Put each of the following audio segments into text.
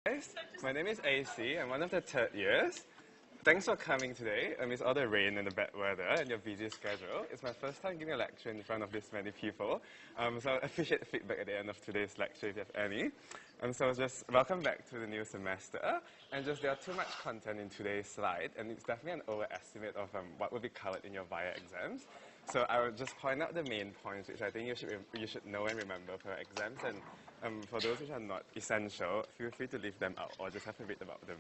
Guys, my name is AC. I'm one of the third years. Thanks for coming today amidst all the rain and the bad weather and your busy schedule. It's my first time giving a lecture in front of this many people, so I appreciate the feedback at the end of today's lecture if you have any. So just welcome back to the new semester. And just there are too much content in today's slide, and it's definitely an overestimate of what will be covered in your VIA exams. So I will just point out the main points which I think you should know and remember for your exams. And for those which are not essential, feel free to leave them out or just have to read about them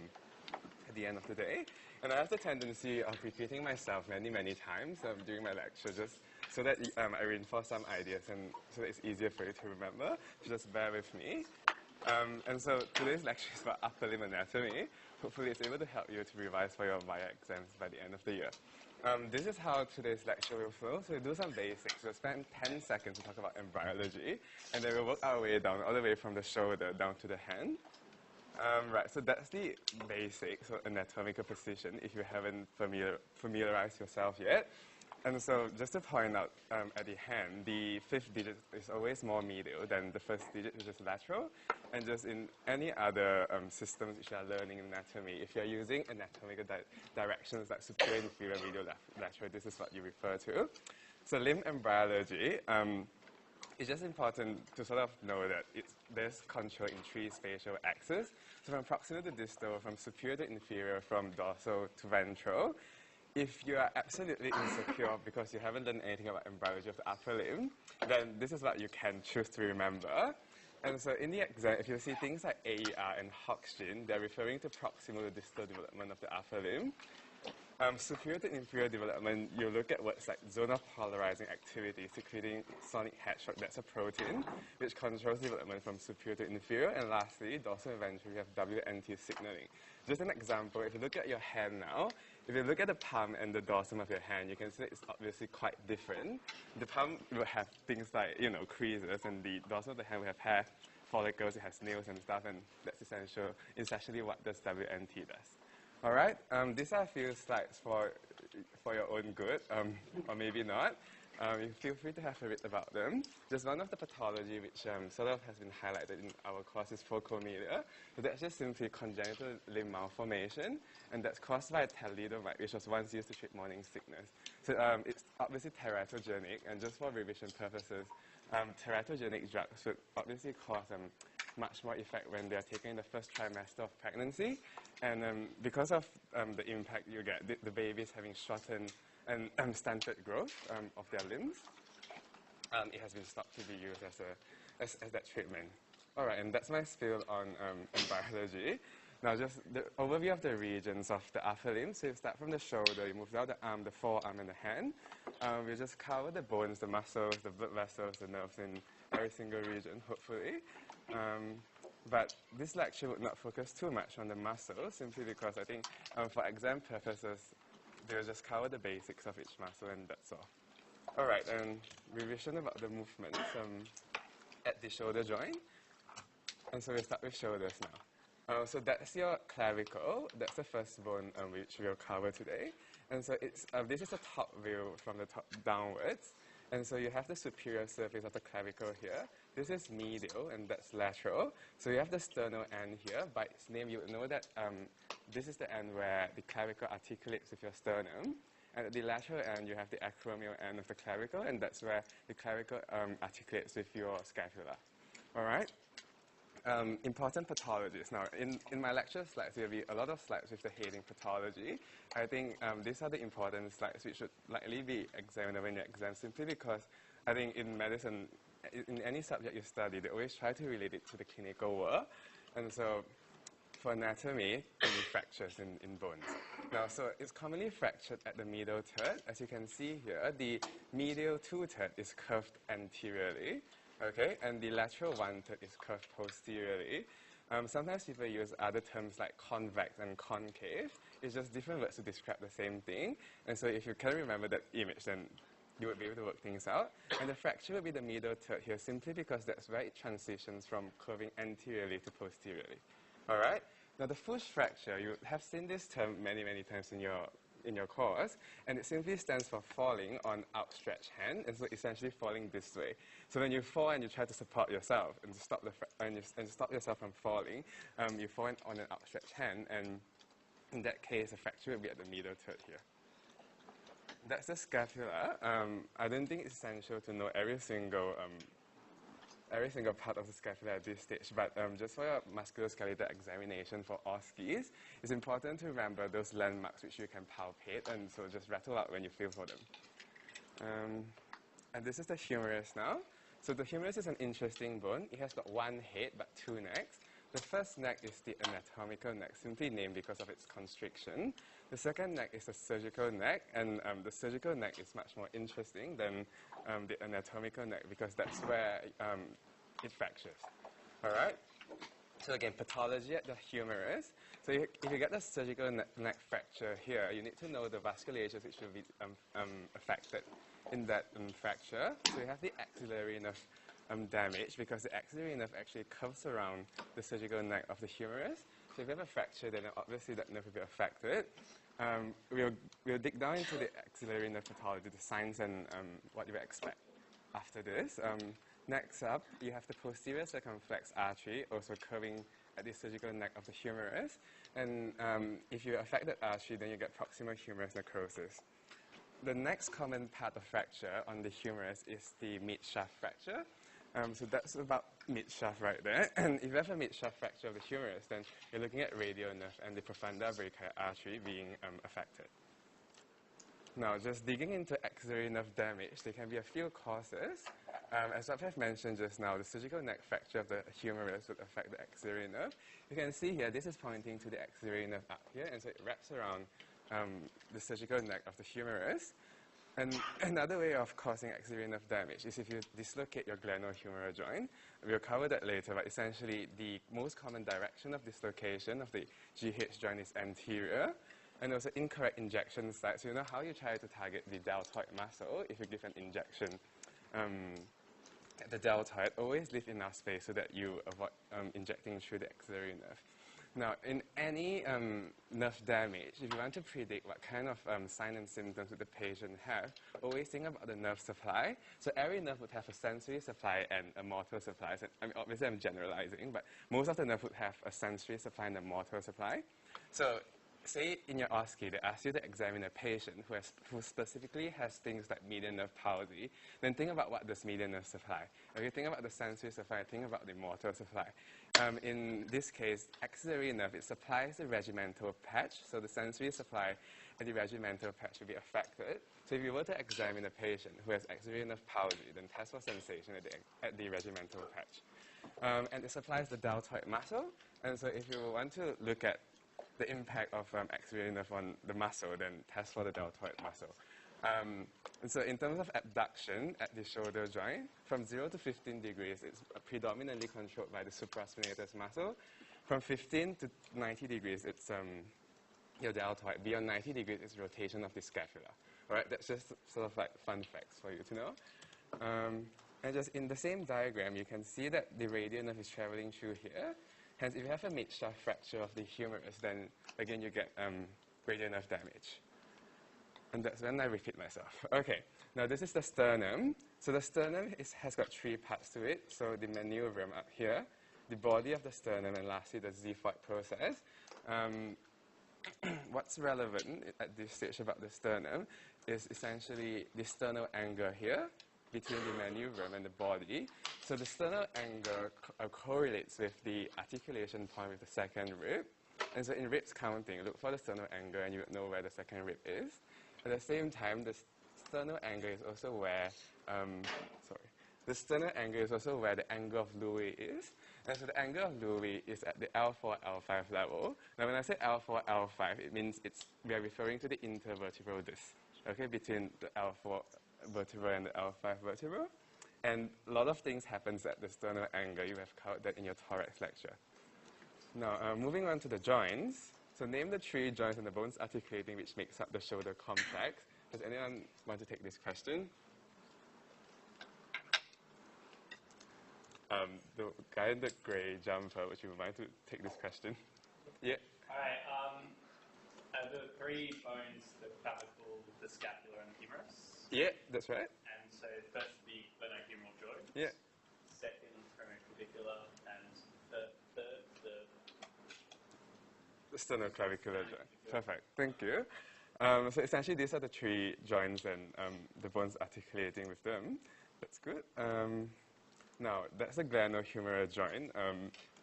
at the end of the day. And I have the tendency of repeating myself many times during my lecture just so that I reinforce some ideas and so that it's easier for you to remember. So just bear with me. And so today's lecture is about upper limb anatomy. Hopefully it's able to help you to revise for your VIA exams by the end of the year. This is how today's lecture will flow. So we'll do some basics. We'll spend 10 seconds to talk about embryology, and then we'll work our way down, all the way from the shoulder down to the hand. Right, so that's the basics of anatomical position if you haven't familiarized yourself yet. And so just to point out at the hand, the fifth digit is always more medial than the first digit, which is lateral. And just in any other systems which you are learning in anatomy, if you are using anatomical directions like superior, inferior, medial, lateral, this is what you refer to. So limb embryology, it's just important to sort of know that there's control in three spatial axes. So from proximal to distal, from superior to inferior, from dorsal to ventral. If you are absolutely insecure because you haven't done anything about embryology of the upper limb, then this is what you can choose to remember. And so in the exam, if you see things like AER and Aunchian, they're referring to proximal to distal development of the upper limb. Superior to inferior development, you look at what's like zone of polarizing activity, secreting sonic headshock, that's a protein, which controls development from superior to inferior. And lastly, dorsal and ventral, you have WNT signaling. Just an example, if you look at your hand now, if you look at the palm and the dorsum of your hand, you can see that it's obviously quite different. The palm will have things like, creases, and the dorsum of the hand will have hair follicles, it has nails and stuff, and that's essentially what this WNT does. All right, these are a few slides for your own good, or maybe not. You feel free to have a read about them. Just one of the pathology which sort of has been highlighted in our course is focomelia. So that's just simply congenital limb malformation, and that's caused by thalidomide, which was once used to treat morning sickness. So it's obviously teratogenic, and just for revision purposes, teratogenic drugs would obviously cause much more effect when they are taken in the first trimester of pregnancy. And because of the impact you get, the babies having shortened and stunted growth of their limbs, it has been stopped to be used as that treatment. All right, and that's my spiel on embryology. Now just the overview of the regions of the upper limb. So you start from the shoulder, you move down the arm, the forearm, and the hand. We just cover the bones, the muscles, the blood vessels, the nerves in every single region, hopefully. But this lecture would not focus too much on the muscles, simply because I think for exam purposes, they'll just cover the basics of each muscle, and that's all. All right, and revision about the movements at the shoulder joint. And so we'll start with shoulders now. So that's your clavicle. That's the first bone which we'll cover today. And so this is the top view from the top downwards. And so you have the superior surface of the clavicle here. This is medial, and that's lateral. So you have the sternal end here. By its name, you would know that this is the end where the clavicle articulates with your sternum. And at the lateral end, you have the acromial end of the clavicle, and that's where the clavicle articulates with your scapula. All right? Important pathologies. Now, in my lecture slides, there will be a lot of slides with the heading pathology. I think these are the important slides which should likely be examined in your exam, simply because I think in medicine, in any subject you study, they always try to relate it to the clinical world. And so for anatomy, it can be fractures in bones. Now, so it's commonly fractured at the medial third. As you can see here, the medial two-third is curved anteriorly. Okay, and the lateral one-third is curved posteriorly. Sometimes people use other terms like convex and concave. It's just different words to describe the same thing. And so if you can remember that image, then you would be able to work things out. And the fracture will be the middle third here, simply because that's where it transitions from curving anteriorly to posteriorly. All right? Now, the full fracture, you have seen this term many times in your in your course, and it simply stands for falling on outstretched hand, and so essentially falling this way. So when you fall and you try to support yourself and to stop, stop yourself from falling, you fall on an outstretched hand, and in that case, a fracture will be at the middle third here. That's the scapula. I don't think it's essential to know every single part of the scapula at this stage, but just for your musculoskeletal examination for OSCEs, it's important to remember those landmarks which you can palpate, and so just rattle out when you feel for them. And this is the humerus now. So the humerus is an interesting bone. It has got one head but two necks. The first neck is the anatomical neck, simply named because of its constriction. The second neck is the surgical neck, and the surgical neck is much more interesting than the anatomical neck because that's where it fractures. All right? So again, pathology at the humerus. So if you get the surgical neck fracture here, you need to know the vasculatures which will be affected in that fracture. So you have the axillary nerve damage because the axillary nerve actually curves around the surgical neck of the humerus. So if you have a fracture, then obviously that nerve will be affected. We'll dig down into the axillary nerve pathology, the signs and what you would expect after this. Next up, you have the posterior circumflex artery also curving at the surgical neck of the humerus. And if you affect that artery, then you get proximal humerus necrosis. The next common part of fracture on the humerus is the mid-shaft fracture. So that's about mid-shaft right there. And if you have a mid-shaft fracture of the humerus, then you're looking at radial nerve and the profunda brachial artery being affected. Now, just digging into axillary nerve damage, there can be a few causes. As I've mentioned just now, the surgical neck fracture of the humerus would affect the axillary nerve. You can see here, this is pointing to the axillary nerve up here, and so it wraps around the surgical neck of the humerus. And another way of causing axillary nerve damage is if you dislocate your glenohumeral joint. We'll cover that later, but essentially the most common direction of dislocation of the GH joint is anterior, and also incorrect injection site. So you know how you try to target the deltoid muscle if you give an injection at the deltoid, always leave enough space so that you avoid injecting through the axillary nerve. Now, in any nerve damage, if you want to predict what kind of signs and symptoms would the patient have, always think about the nerve supply. So every nerve would have a sensory supply and a motor supply. So, I mean, obviously I'm generalizing, but most of the nerve would have a sensory supply and a motor supply. So say in your OSCE, they ask you to examine a patient who specifically has things like median nerve palsy, then think about what does median nerve supply. If you think about the sensory supply, think about the motor supply. In this case, axillary nerve, it supplies the regimental patch, so the sensory supply and the regimental patch will be affected. So if you were to examine a patient who has axillary nerve palsy, then test for sensation at the regimental patch. And it supplies the deltoid muscle, and so if you want to look at the impact of axillary nerve on the muscle, then test for the deltoid muscle. And so in terms of abduction at the shoulder joint, from 0 to 15 degrees, it's predominantly controlled by the supraspinatus muscle. From 15 to 90 degrees, it's your deltoid. Beyond 90 degrees, it's rotation of the scapula. All right, that's just sort of like fun facts for you to know. And just in the same diagram, you can see that the radial nerve is traveling through here. Hence, if you have a mid-shaft fracture of the humerus, then again you get radial nerve damage. And that's when I repeat myself. Okay, now this is the sternum. So the sternum has got three parts to it. So the manubrium up here, the body of the sternum, and lastly the xiphoid process. What's relevant at this stage about the sternum is essentially the sternal angle here between the manubrium and the body. So the sternal angle correlates with the articulation point with the second rib. And so in ribs counting, look for the sternal angle and you would know where the second rib is. At the same time, the sternal angle is also where, the sternal angle is also where the angle of Louis is. And so the angle of Louis is at the L4, L5 level. Now when I say L4, L5, it means we are referring to the intervertebral disc, okay, between the L4 vertebra and the L5 vertebra. And a lot of things happens at the sternal angle. You have covered that in your thorax lecture. Now, moving on to the joints. So name the three joints and the bones articulating which makes up the shoulder complex. Does anyone want to take this question? The guy in the gray jumper, would you mind to take this question? Yeah. All right. The three bones, the clavicle, the scapula, and the humerus. Yeah, that's right. And so first the glenohumeral joint. Yeah. Second, femoroclavicular, and third, The sternoclavicular joint. Perfect. Thank you. So essentially, these are the three joints and the bones articulating with them. That's good. Now, that's a glenohumeral joint.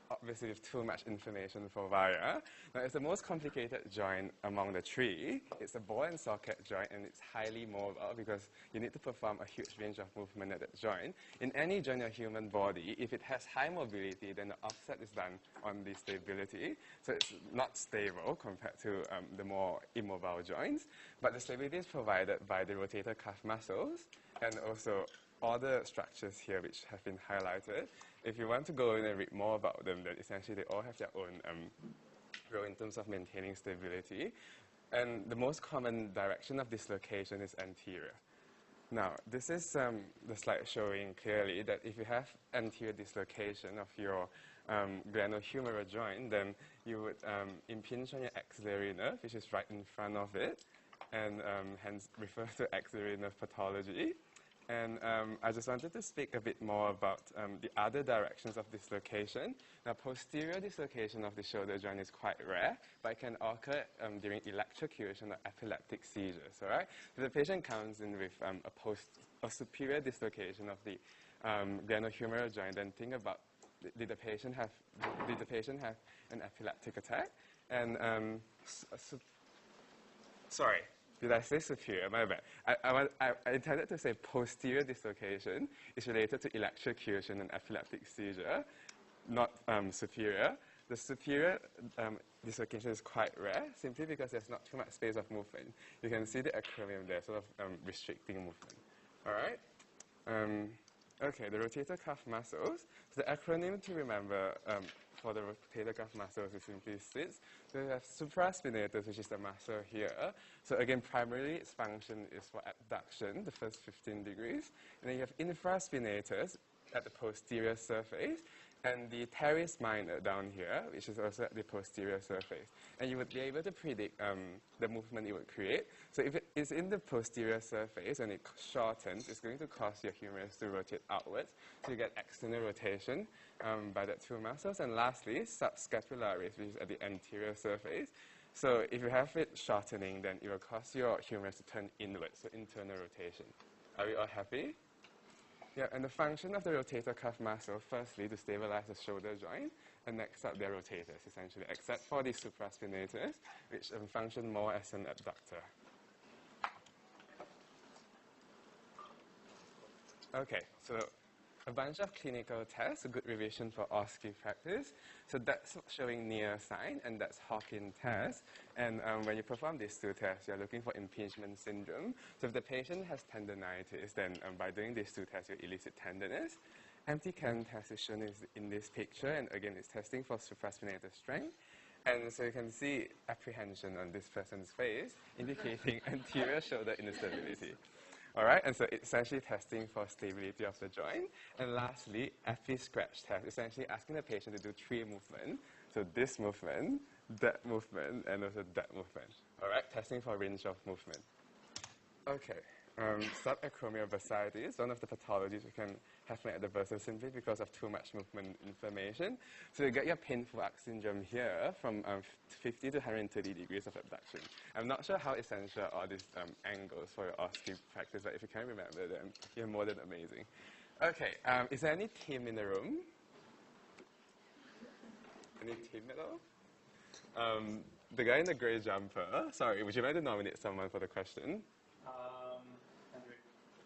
Obviously, with too much information for Vaya. Now, it's the most complicated joint among the three. It's a ball and socket joint, and it's highly mobile because you need to perform a huge range of movement at that joint. In any joint in a human body, if it has high mobility, then the offset is done on the stability. So it's not stable compared to the more immobile joints. But the stability is provided by the rotator cuff muscles and also all the structures here which have been highlighted. If you want to go in and read more about them, then essentially they all have their own role in terms of maintaining stability. And the most common direction of dislocation is anterior. Now, this is the slide showing clearly that if you have anterior dislocation of your glenohumeral joint, then you would impinge on your axillary nerve, which is right in front of it, and hence refer to axillary nerve pathology. And I just wanted to speak a bit more about the other directions of dislocation. Now, posterior dislocation of the shoulder joint is quite rare, but it can occur during electrocution or epileptic seizures, all right? So the patient comes in with a superior dislocation of the glenohumeral joint, then think about, did the patient have an epileptic attack? And sorry. Did I say superior? My bad. I intended to say posterior dislocation is related to electrocution and epileptic seizure, not superior. The superior dislocation is quite rare, simply because there's not too much space of movement. You can see the acromion there, sort of restricting movement. All right? Okay, the rotator cuff muscles. So the acronym to remember for the rotator cuff muscles is simply SIDS. So you have supraspinatus, which is the muscle here. So again, primarily its function is for abduction, the first 15 degrees. And then you have infraspinatus at the posterior surface, and the teres minor down here, which is also at the posterior surface. And you would be able to predict the movement it would create. So if it is in the posterior surface and it shortens, it's going to cause your humerus to rotate outwards. So you get external rotation by the two muscles. And lastly, subscapularis, which is at the anterior surface. So if you have it shortening, then it will cause your humerus to turn inwards, so internal rotation. Are we all happy? Yeah, and the function of the rotator cuff muscle, firstly, to stabilize the shoulder joint, and next up, they're rotators, essentially, except for the supraspinatus, which function more as an abductor. Okay, so a bunch of clinical tests, a good revision for OSCE practice. So that's showing near sign, and that's Hawkins test. And when you perform these two tests, you're looking for impingement syndrome. So if the patient has tendinitis, then by doing these two tests, you elicit tenderness. Empty can test is shown in this picture, and again, it's testing for supraspinatus strength. And so you can see apprehension on this person's face, indicating anterior shoulder instability. All right, and so it's essentially testing for stability of the joint. And lastly, epi-scratch test, essentially asking the patient to do 3 movements. So this movement, that movement, and also that movement. All right, testing for range of movement. Okay, subacromial bursitis, one of the pathologies we can have at the bursa simply because of too much movement information. So you get your painful arc syndrome here from 50 to 130 degrees of abduction. I'm not sure how essential are these angles for your OSCE practice, but if you can remember them, you're more than amazing. Okay, is there any team in the room? Any team at all? The guy in the gray jumper, sorry, would you like to nominate someone for the question? Andrew.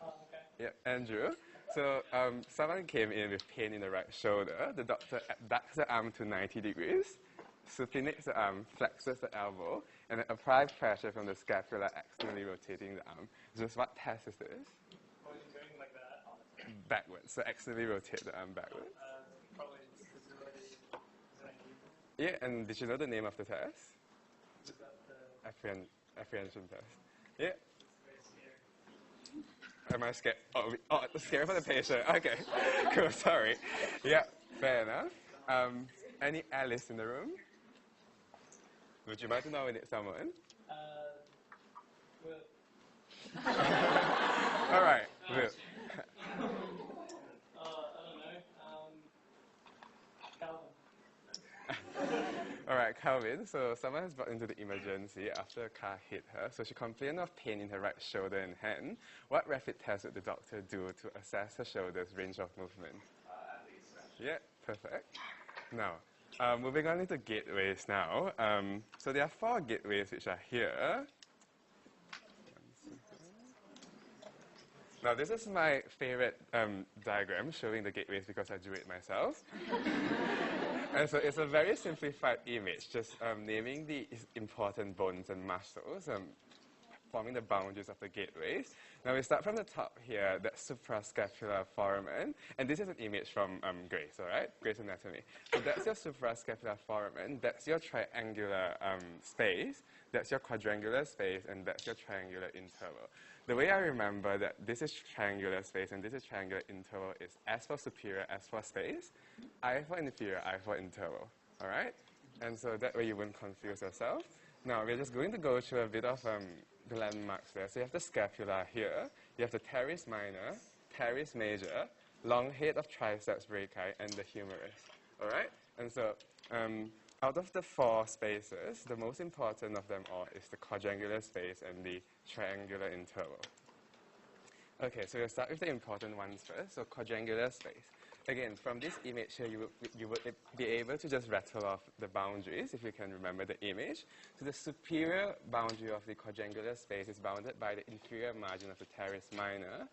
Oh, okay. Yeah, Andrew. So someone came in with pain in the right shoulder. The doctor abducts the arm to 90 degrees, supinates the arm, flexes the elbow, and then applies pressure from the scapula, externally rotating the arm. Just what test is this? What are you doing like that? Backwards. So externally rotate the arm backwards. Probably disability. Yeah, and did you know the name of the test? Is that the Apprehension test. Yeah. Am I scared? Oh, scared for the patient. Okay, cool, sorry. Yeah, fair enough. Any Alice in the room? Would you mind to nominate someone? Will. All right, Will. I don't know. Calvin. All right, Calvin. So someone has brought into the emergency after a car hit her. So she complained of pain in her right shoulder and hand. What rapid test would the doctor do to assess her shoulder's range of movement? At least. Yeah, perfect. Now, moving on into gateways now. So there are 4 gateways which are here. Now, this is my favorite diagram showing the gateways because I drew it myself. And so it's a very simplified image, just naming the important bones and muscles, forming the boundaries of the gateways. Now we start from the top here, that's suprascapular foramen, and this is an image from Grace, all right? Grace Anatomy. So that's your suprascapular foramen, that's your triangular space, that's your quadrangular space, and that's your triangular interval. The way I remember that this is triangular space and this is triangular interval is S for superior, S for space, I for inferior, I for interval, all right? And so that way you wouldn't confuse yourself. Now we're just going to go through a bit of the landmarks there. So you have the scapula here, you have the teres minor, teres major, long head of triceps brachii, and the humerus, all right? And so out of the 4 spaces, the most important of them all is the quadrangular space and the triangular interval. Okay, so we'll start with the important ones first. So quadrangular space. Again, from this image here, you would be able to just rattle off the boundaries if you can remember the image. So the superior boundary of the quadrangular space is bounded by the inferior margin of the teres minor.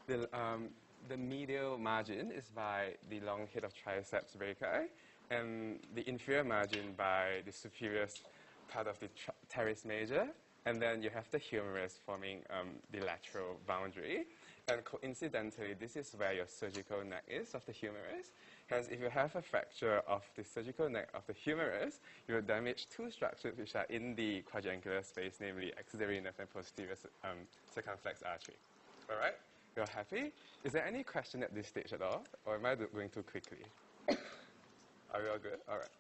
The medial margin is by the long head of triceps brachii, and the inferior margin by the superior part of the teres major. And then you have the humerus forming the lateral boundary. And coincidentally, this is where your surgical neck is of the humerus. Hence, if you have a fracture of the surgical neck of the humerus, you will damage 2 structures which are in the quadrangular space, namely axillary nerve and posterior circumflex artery. All right? You're happy? Is there any question at this stage at all? Or am I going too quickly? Are we all good? All right.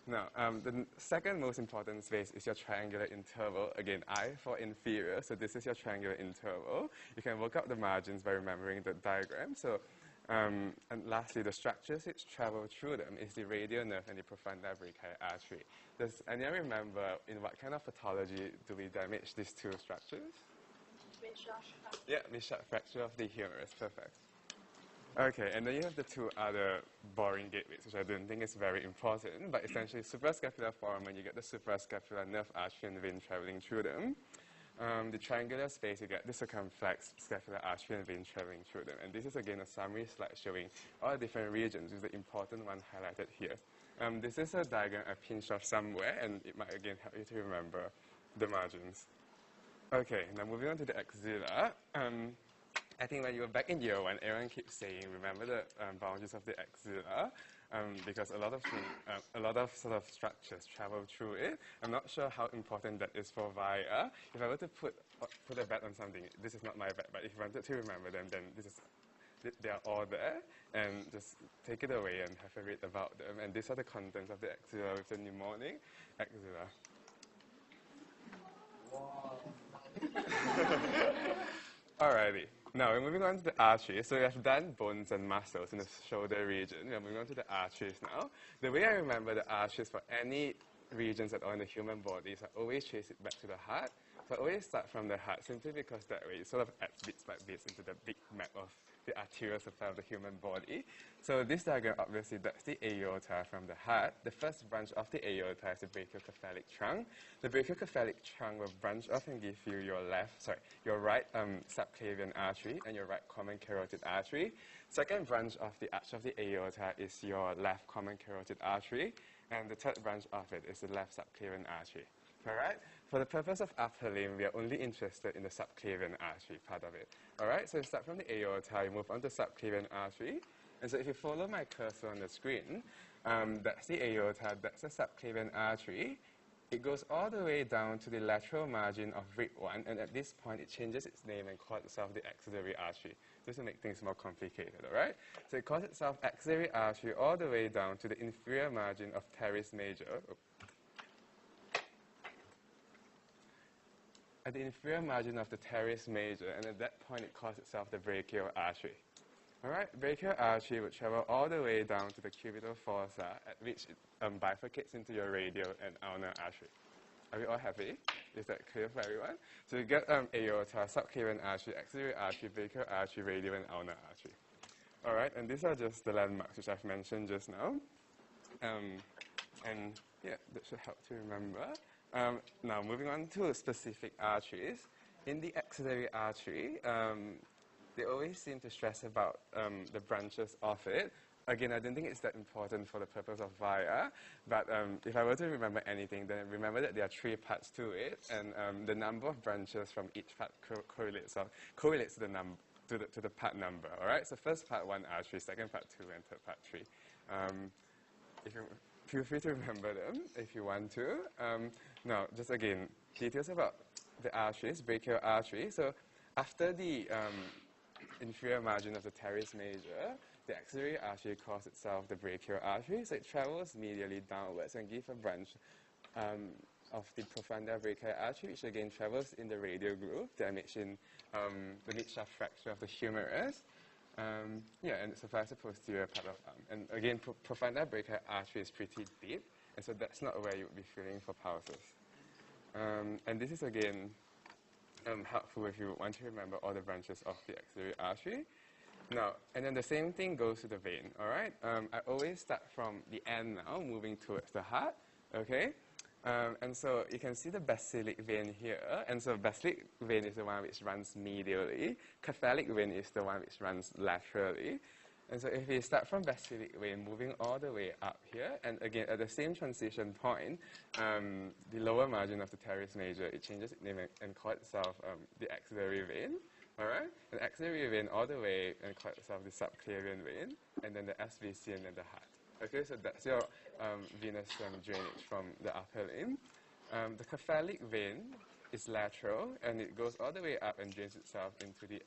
Now, the second most important space is your triangular interval. Again, I for inferior, so this is your triangular interval. You can work out the margins by remembering the diagram. So, and lastly, the structures which travel through them is the radial nerve and the profunda brachii artery. Does anyone remember in what kind of pathology do we damage these 2 structures? Yeah, mid-sharp fracture of the humerus. Perfect. Okay, and then you have the 2 other boring gateways, which I don't think is very important, but essentially suprascapular foramen, you get the suprascapular nerve artery and vein traveling through them. The triangular space, you get the circumflex scapular artery and vein traveling through them. And this is again a summary slide showing all the different regions, with the important one highlighted here. This is a diagram I pinched off somewhere, and it might again help you to remember the margins. Okay, now moving on to the axilla. I think when you were back in year 1, everyone keeps saying, remember the boundaries of the axilla, because a lot of sort of structures travel through it. I'm not sure how important that is for VIA. If I were to put a bet on something, this is not my bet, but if you wanted to remember them, then they are all there, and just take it away and have a read about them. And these are the contents of the axilla with the mnemonic axilla. Wow. Alrighty. Now we're moving on to the arteries. So we have done bones and muscles in the shoulder region. We're moving on to the arteries now. The way I remember the arteries for any regions at all in the human body is I always trace it back to the heart. So I always start from the heart, simply because that way it sort of adds bits by bits into the big map of the arterial supply of the human body. So this diagram, obviously, that's the aorta from the heart. The first branch of the aorta is the brachiocephalic trunk. The brachiocephalic trunk will branch off and give you your right subclavian artery and your right common carotid artery. Second branch of the arch of the aorta is your left common carotid artery, and the third branch of it is the left subclavian artery. All right? For the purpose of upper limb, we are only interested in the subclavian artery part of it. All right? So you start from the aorta, you move on to subclavian artery. And so if you follow my cursor on the screen, that's the aorta, that's the subclavian artery. It goes all the way down to the lateral margin of rib 1, and at this point, it changes its name and calls itself the axillary artery, just to make things more complicated, all right? So it calls itself axillary artery all the way down to the inferior margin of teres major. at the inferior margin of the teres major, and at that point it calls itself the brachial artery. All right, brachial artery would travel all the way down to the cubital fossa, at which it bifurcates into your radial and ulnar artery. Are we all happy? Is that clear for everyone? So you get aorta, subclavian artery, axillary artery, brachial artery, radial, and ulnar artery. All right, and these are just the landmarks which I've mentioned just now. And yeah, that should help to remember. Now, moving on to specific arteries. In the axillary artery, they always seem to stress about the branches of it. Again, I don't think it's that important for the purpose of VIA, but if I were to remember anything, then remember that there are 3 parts to it, and the number of branches from each part correlates to the part number. All right. So first part 1 artery, second part 2, and third part 3. Feel free to remember them if you want to. Now, just again, details about the arteries, brachial artery. So after the inferior margin of the teres major, the axillary artery calls itself the brachial artery. So it travels medially downwards and gives a branch of the profunda brachial artery, which again travels in the radial groove, damaged in the mid-shaft fracture of the humerus. Yeah, and it supplies the posterior part of arm. And again, profunda brachial artery is pretty deep, and so that's not where you would be feeling for pulses. And this is again helpful if you want to remember all the branches of the axillary artery. Now, and then the same thing goes to the vein, all right? I always start from the end now, moving towards the heart, okay? And so you can see the basilic vein here. And so basilic vein is the one which runs medially. Cephalic vein is the one which runs laterally. And so if we start from basilic vein, moving all the way up here, and again, at the same transition point, the lower margin of the teres major, it changes its name and calls itself the axillary vein. All right? And axillary vein all the way and calls itself the subclavian vein, and then the SVC and then the heart. Okay, so that's your venous drainage from the upper limb. The cephalic vein is lateral, and it goes all the way up and drains itself into the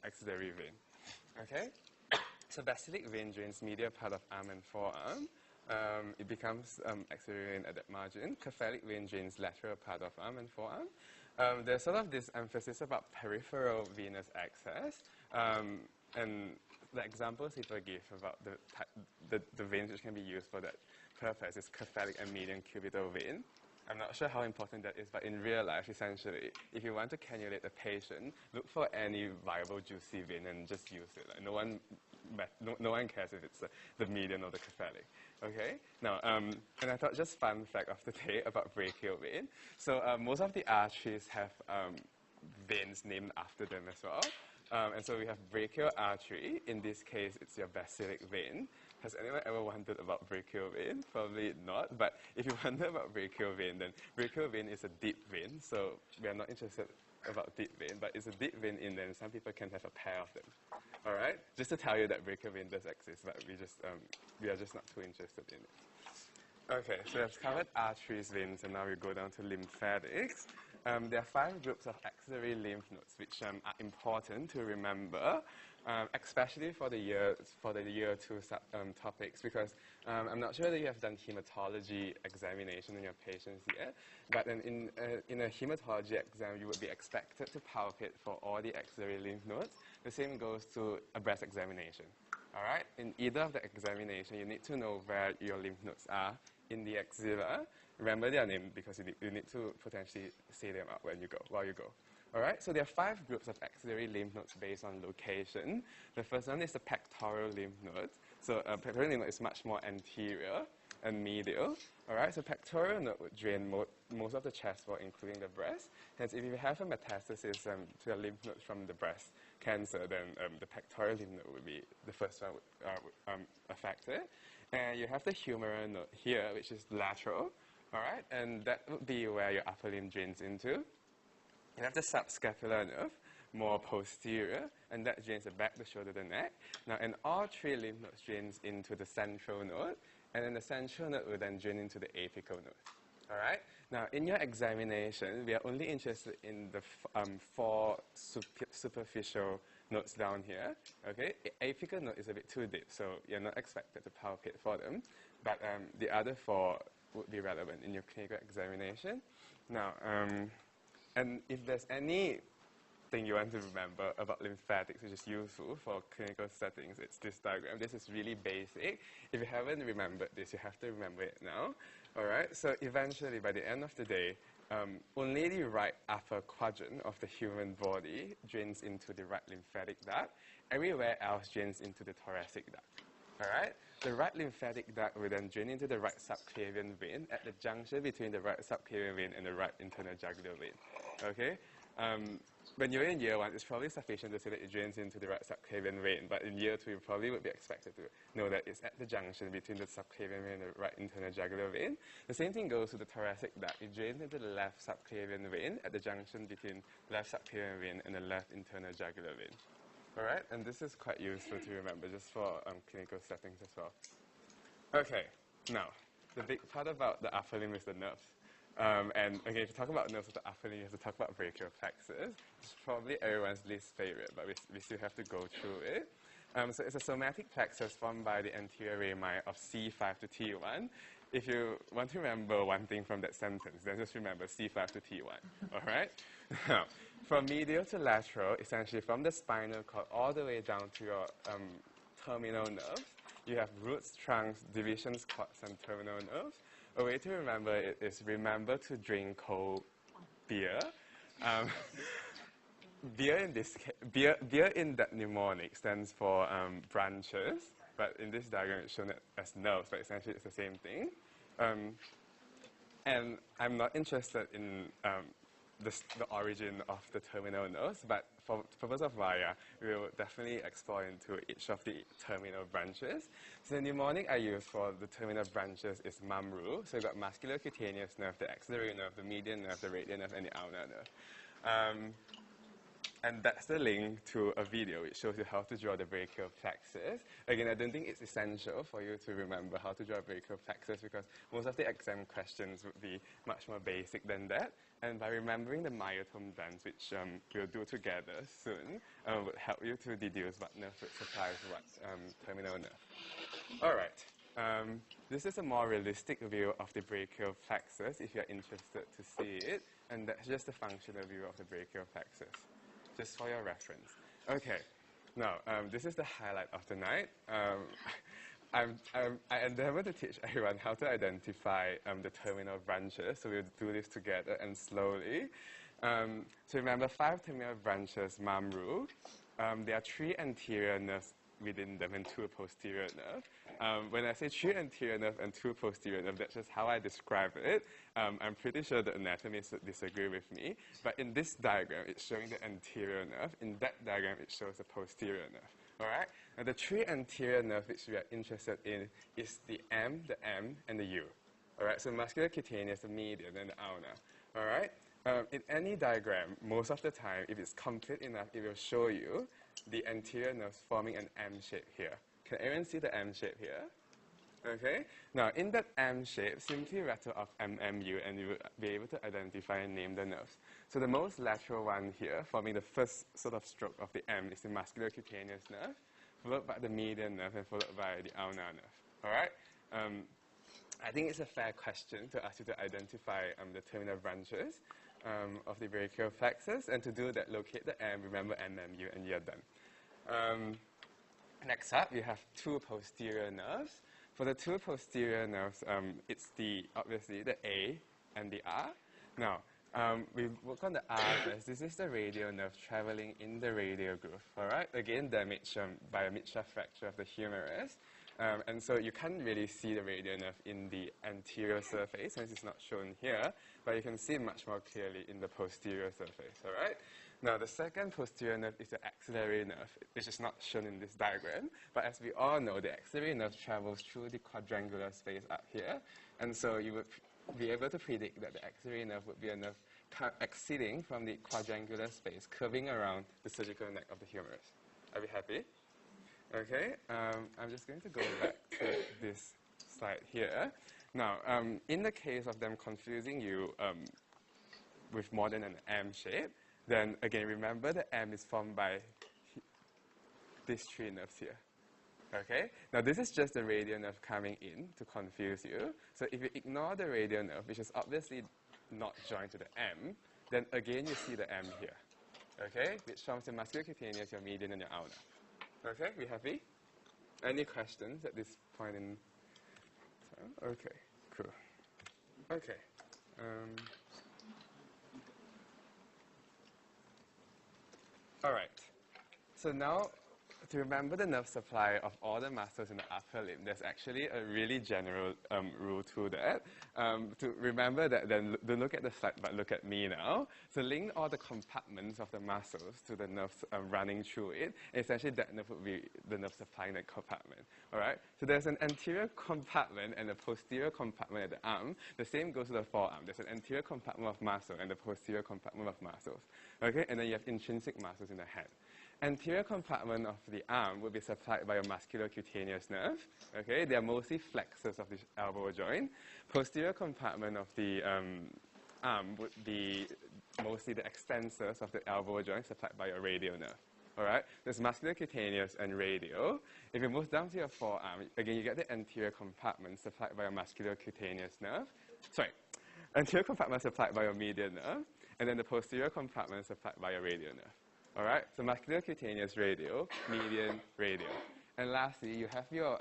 axillary vein. Okay? So basilic vein drains medial part of arm and forearm. It becomes axillary vein at that margin. Cephalic vein drains lateral part of arm and forearm. There's sort of this emphasis about peripheral venous access. And the examples people give about the veins which can be used for that purpose is cephalic and median cubital vein. I'm not sure how important that is, but in real life, essentially, if you want to cannulate a patient, look for any viable juicy vein and just use it. Like, no one cares if it's the median or the cephalic. Okay? Now, and I thought just fun fact of the day about brachial vein. So most of the arteries have veins named after them as well. And so we have brachial artery. In this case, it's your basilic vein. Has anyone ever wondered about brachial vein? Probably not. But if you wonder about brachial vein, then brachial vein is a deep vein. So we are not interested about deep vein, but it's a deep vein in there, and some people can have a pair of them. All right? Just to tell you that brachial vein does exist, but we are just not too interested in it. Okay, so we've covered arteries, veins, and now we go down to lymphatics. There are 5 groups of axillary lymph nodes which are important to remember, especially for the year 2 topics, because I'm not sure that you have done hematology examination in your patients yet, but in a hematology exam, you would be expected to palpate for all the axillary lymph nodes. The same goes to a breast examination. All right? In either of the examination, you need to know where your lymph nodes are in the axilla. Remember their name because you need to potentially say them out while you go. All right, so there are 5 groups of axillary lymph nodes based on location. The first one is the pectoral lymph nodes. So pectoral lymph node is much more anterior and medial. All right, so pectoral node would drain most of the chest wall, including the breast. Hence, if you have a metastasis to a lymph node from the breast cancer, then the pectoral lymph node would be the first one affected. And you have the humeral node here, which is lateral. All right, and that would be where your upper limb drains into. You have the subscapular nerve, more posterior, and that drains the back, the shoulder, the neck. Now, and all 3 lymph nodes drains into the central node, and then the central node will then drain into the apical node. All right? Now, in your examination, we are only interested in the 4 superficial nodes down here. Okay? Apical node is a bit too deep, so you're not expected to palpate for them, but the other 4 would be relevant in your clinical examination. Now, And if there's anything you want to remember about lymphatics, which is useful for clinical settings, it's this diagram. This is really basic. If you haven't remembered this, you have to remember it now. All right? So eventually, by the end of the day, only the right upper quadrant of the human body drains into the right lymphatic duct. Everywhere else drains into the thoracic duct. All right? The right lymphatic duct will then drain into the right subclavian vein at the junction between the right subclavian vein and the right internal jugular vein. Okay? When you're in year 1, it's probably sufficient to say that it drains into the right subclavian vein, but in year 2, you probably would be expected to know that it's at the junction between the subclavian vein and the right internal jugular vein. The same thing goes to the thoracic duct. It drains into the left subclavian vein at the junction between left subclavian vein and the left internal jugular vein. All right? And this is quite useful to remember just for clinical settings as well. Okay, now, the big part about the upper limb is the nerves. And again, if you talk about nerves of the upper limb, you have to talk about brachial plexus. It's probably everyone's least favorite, but we still have to go through it. So it's a somatic plexus formed by the anterior rami of C5 to T1. If you want to remember one thing from that sentence, then just remember C5 to T1, all right? Now, from medial to lateral, essentially from the spinal cord all the way down to your terminal nerves, you have roots, trunks, divisions, cords, and terminal nerves. A way to remember it is remember to drink cold beer. Beer in that mnemonic stands for branches, but in this diagram it's shown as nerves, but essentially it's the same thing. And I'm not interested in the origin of the terminal nerves, but for the purpose of Vaya, we will definitely explore into each of the terminal branches. So the mnemonic I use for the terminal branches is MAMRU. So you've got muscular cutaneous nerve, the axillary nerve, the median nerve, the radial nerve, and the ulnar nerve. And that's the link to a video which shows you how to draw the brachial plexus. Again, I don't think it's essential for you to remember how to draw a brachial plexus because most of the exam questions would be much more basic than that. And by remembering the myotome dance, which we'll do together soon, would help you to deduce what nerve root supplies what terminal nerve. All right. This is a more realistic view of the brachial plexus if you're interested to see it. And that's just a functional view of the brachial plexus, just for your reference. Okay, now this is the highlight of the night. I endeavor to teach everyone how to identify the terminal branches, so we'll do this together and slowly. So remember 5 terminal branches, MAMRU. There are 3 anterior nerves within them and 2 posterior nerves. When I say 3 anterior nerve and 2 posterior nerve, that's just how I describe it. I'm pretty sure the anatomists would disagree with me, but in this diagram, it's showing the anterior nerve. In that diagram, it shows the posterior nerve. All right? Now, the 3 anterior nerves which we are interested in is the M, and the U. All right? So muscular cutaneous, the median, and the ulnar. All right? In any diagram, most of the time, if it's complete enough, it will show you the anterior nerves forming an M shape here. Can everyone see the M shape here? Okay. Now, in that M shape, simply rattle off MMU, and you will be able to identify and name the nerves. So the most lateral one here, forming the first sort of stroke of the M, is the muscular cutaneous nerve, followed by the median nerve, and followed by the ulnar nerve. All right? I think it's a fair question to ask you to identify the terminal branches of the brachial plexus, and to do that, locate the M, remember MMU, and you're done. Next up, you have 2 posterior nerves. For the 2 posterior nerves, it's obviously the A and the R. Now, we work on the R first. This is the radial nerve traveling in the radial groove. All right? Again, damaged by a mid-shaft fracture of the humerus. And so you can't really see the radial nerve in the anterior surface, since it's not shown here, but you can see it much more clearly in the posterior surface. All right? Now, the second posterior nerve is the axillary nerve, which is not shown in this diagram. But as we all know, the axillary nerve travels through the quadrangular space up here. And so you would be able to predict that the axillary nerve would be a nerve exceeding from the quadrangular space, curving around the surgical neck of the humerus. Are we happy? Okay, I'm just going to go back to this slide here. Now, in the case of them confusing you with more than an M shape, then again, remember the M is formed by these 3 nerves here. Okay? Now, this is just the radial nerve coming in to confuse you. So if you ignore the radial nerve, which is obviously not joined to the M, then again you see the M here, okay, which forms your musculocutaneous, your median, and your ulna. Okay, we happy? Any questions at this point in time? Okay, cool. Okay. All right. So now, to remember the nerve supply of all the muscles in the upper limb, there's actually a really general rule to that. To remember that, then don't look at the slide, but look at me now. So link all the compartments of the muscles to the nerves running through it. And essentially, that nerve would be the nerve supplying that compartment. All right? So there's an anterior compartment and a posterior compartment at the arm. The same goes to the forearm. There's an anterior compartment of muscle and the posterior compartment of muscles. Okay? And then you have intrinsic muscles in the head. Anterior compartment of the arm will be supplied by your muscular cutaneous nerve. Okay, they are mostly flexors of the elbow joint. Posterior compartment of the arm would be mostly the extensors of the elbow joint supplied by your radial nerve. All right, there's muscular cutaneous and radial. If you move down to your forearm, again you get the anterior compartment supplied by your muscular cutaneous nerve. Sorry, anterior compartment supplied by your median nerve, and then the posterior compartment supplied by your radial nerve. All right, so muscular cutaneous radial, median radial. And lastly, you have your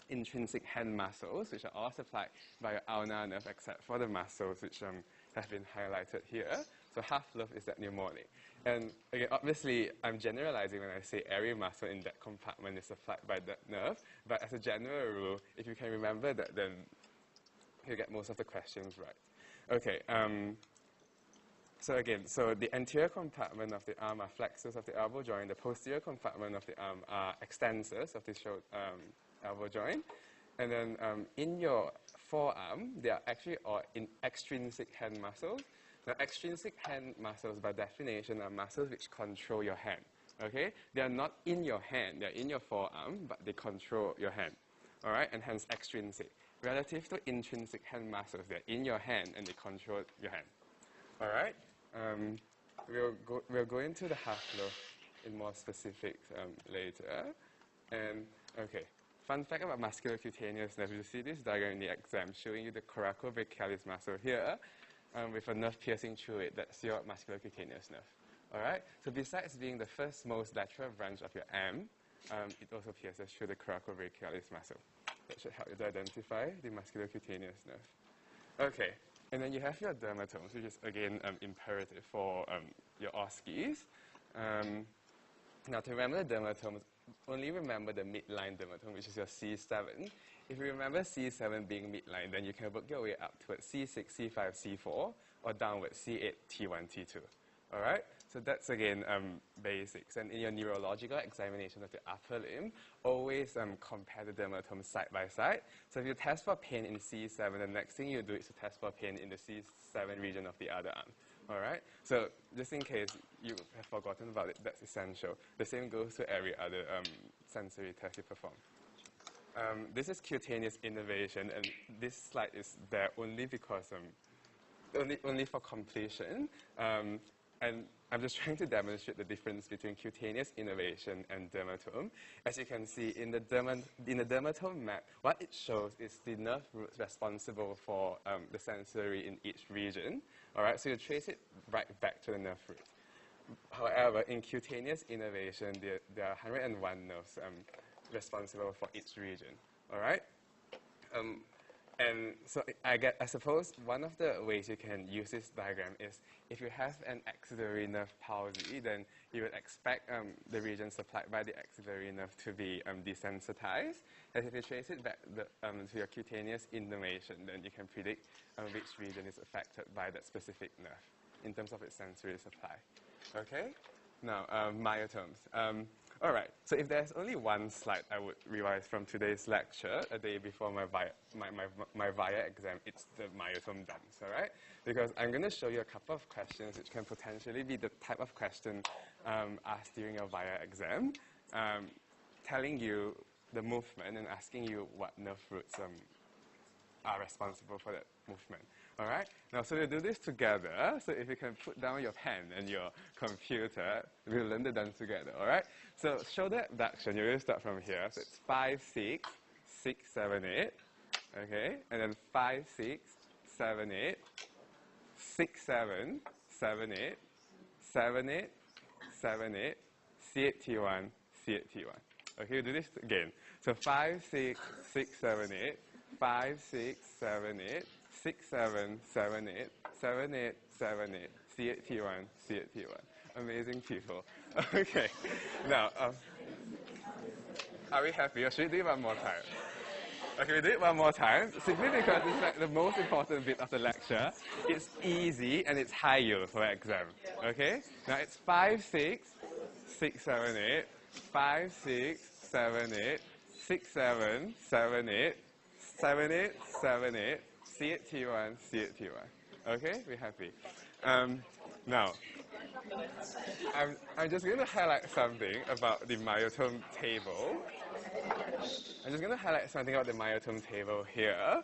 intrinsic hand muscles, which are all supplied by your ulnar nerve, except for the muscles which have been highlighted here. So half lobe is that mnemonic. And again, obviously, I'm generalizing when I say every muscle in that compartment is supplied by that nerve. But as a general rule, if you can remember that, then you get most of the questions right. Okay. So again, so the anterior compartment of the arm are flexors of the elbow joint. The posterior compartment of the arm are extensors of the elbow joint. And then in your forearm, they are actually all in extrinsic hand muscles. Now, extrinsic hand muscles, by definition, are muscles which control your hand. Okay? They are not in your hand. They are in your forearm, but they control your hand. All right? And hence extrinsic. Relative to intrinsic hand muscles, they are in your hand and they control your hand. All right? We'll go into the half lobe in more specifics later. And, okay, fun fact about muscular cutaneous nerve. You see this diagram in the exam showing you the coracobrachialis muscle here with a nerve piercing through it. That's your muscular cutaneous nerve. All right? So besides being the first most lateral branch of your arm, it also pierces through the coracobrachialis muscle. That should help you to identify the muscular cutaneous nerve. Okay. And then you have your dermatomes, which is, again, imperative for your OSCEs. Now, to remember the dermatomes, only remember the midline dermatome, which is your C7. If you remember C7 being midline, then you can work your way up towards C6, C5, C4, or downwards C8, T1, T2. All right? So that's, again, basics. And in your neurological examination of the upper limb, always compare the dermatomes side by side. So if you test for pain in C7, the next thing you do is to test for pain in the C7 region of the other arm. All right? So just in case you have forgotten about it, that's essential. The same goes to every other sensory test you perform. This is cutaneous innervation, and this slide is there only because, only for completion. And I'm just trying to demonstrate the difference between cutaneous innervation and dermatome. As you can see, in the dermatome map, what it shows is the nerve roots responsible for the sensory in each region. All right, so you trace it right back to the nerve roots. However, in cutaneous innervation, there are 101 nerves responsible for each region. All right? And so I suppose one of the ways you can use this diagram is if you have an axillary nerve palsy, then you would expect the region supplied by the axillary nerve to be desensitized. As if you trace it back to your cutaneous innervation, then you can predict which region is affected by that specific nerve in terms of its sensory supply. Okay? Now, myotomes. All right, so if there's only one slide I would revise from today's lecture, a day before my VIA exam, it's the myotome dance, all right? Because I'm going to show you a couple of questions which can potentially be the type of question asked during your VIA exam, telling you the movement and asking you what nerve roots are responsible for that movement. All right? Now, so we'll do this together. So if you can put down your pen and your computer, we'll learn the dance together. All right? So shoulder abduction, you will start from here. So it's 5, 6, 6, 7, 8. Okay? And then 5, 6, 7, 8, 6, 7, 7, 8, 7, 8, 7, 8, C8, T1, C8, T1. Okay, we'll do this again. So 5, 6, 6, 7, 8, 5, 6, 7, 8, 6, 7, 7, 8, 7, 8, 7, 8, C8, T1, C8, T1. Amazing people. Okay, now, are we happy or should we do it one more time? Okay, we do it one more time, simply because it's like the most important bit of the lecture. It's easy and it's high yield for exam. Okay? Now it's 5, 6, 6, 7, 8, 5, 6, 7, 8, 6, 7, 7, 8, 7, 8, 7, 8, C8, T1, C8, T1. Okay? We're happy. Now, I'm just going to highlight something about the myotome table. I'm just going to highlight something about the myotome table here.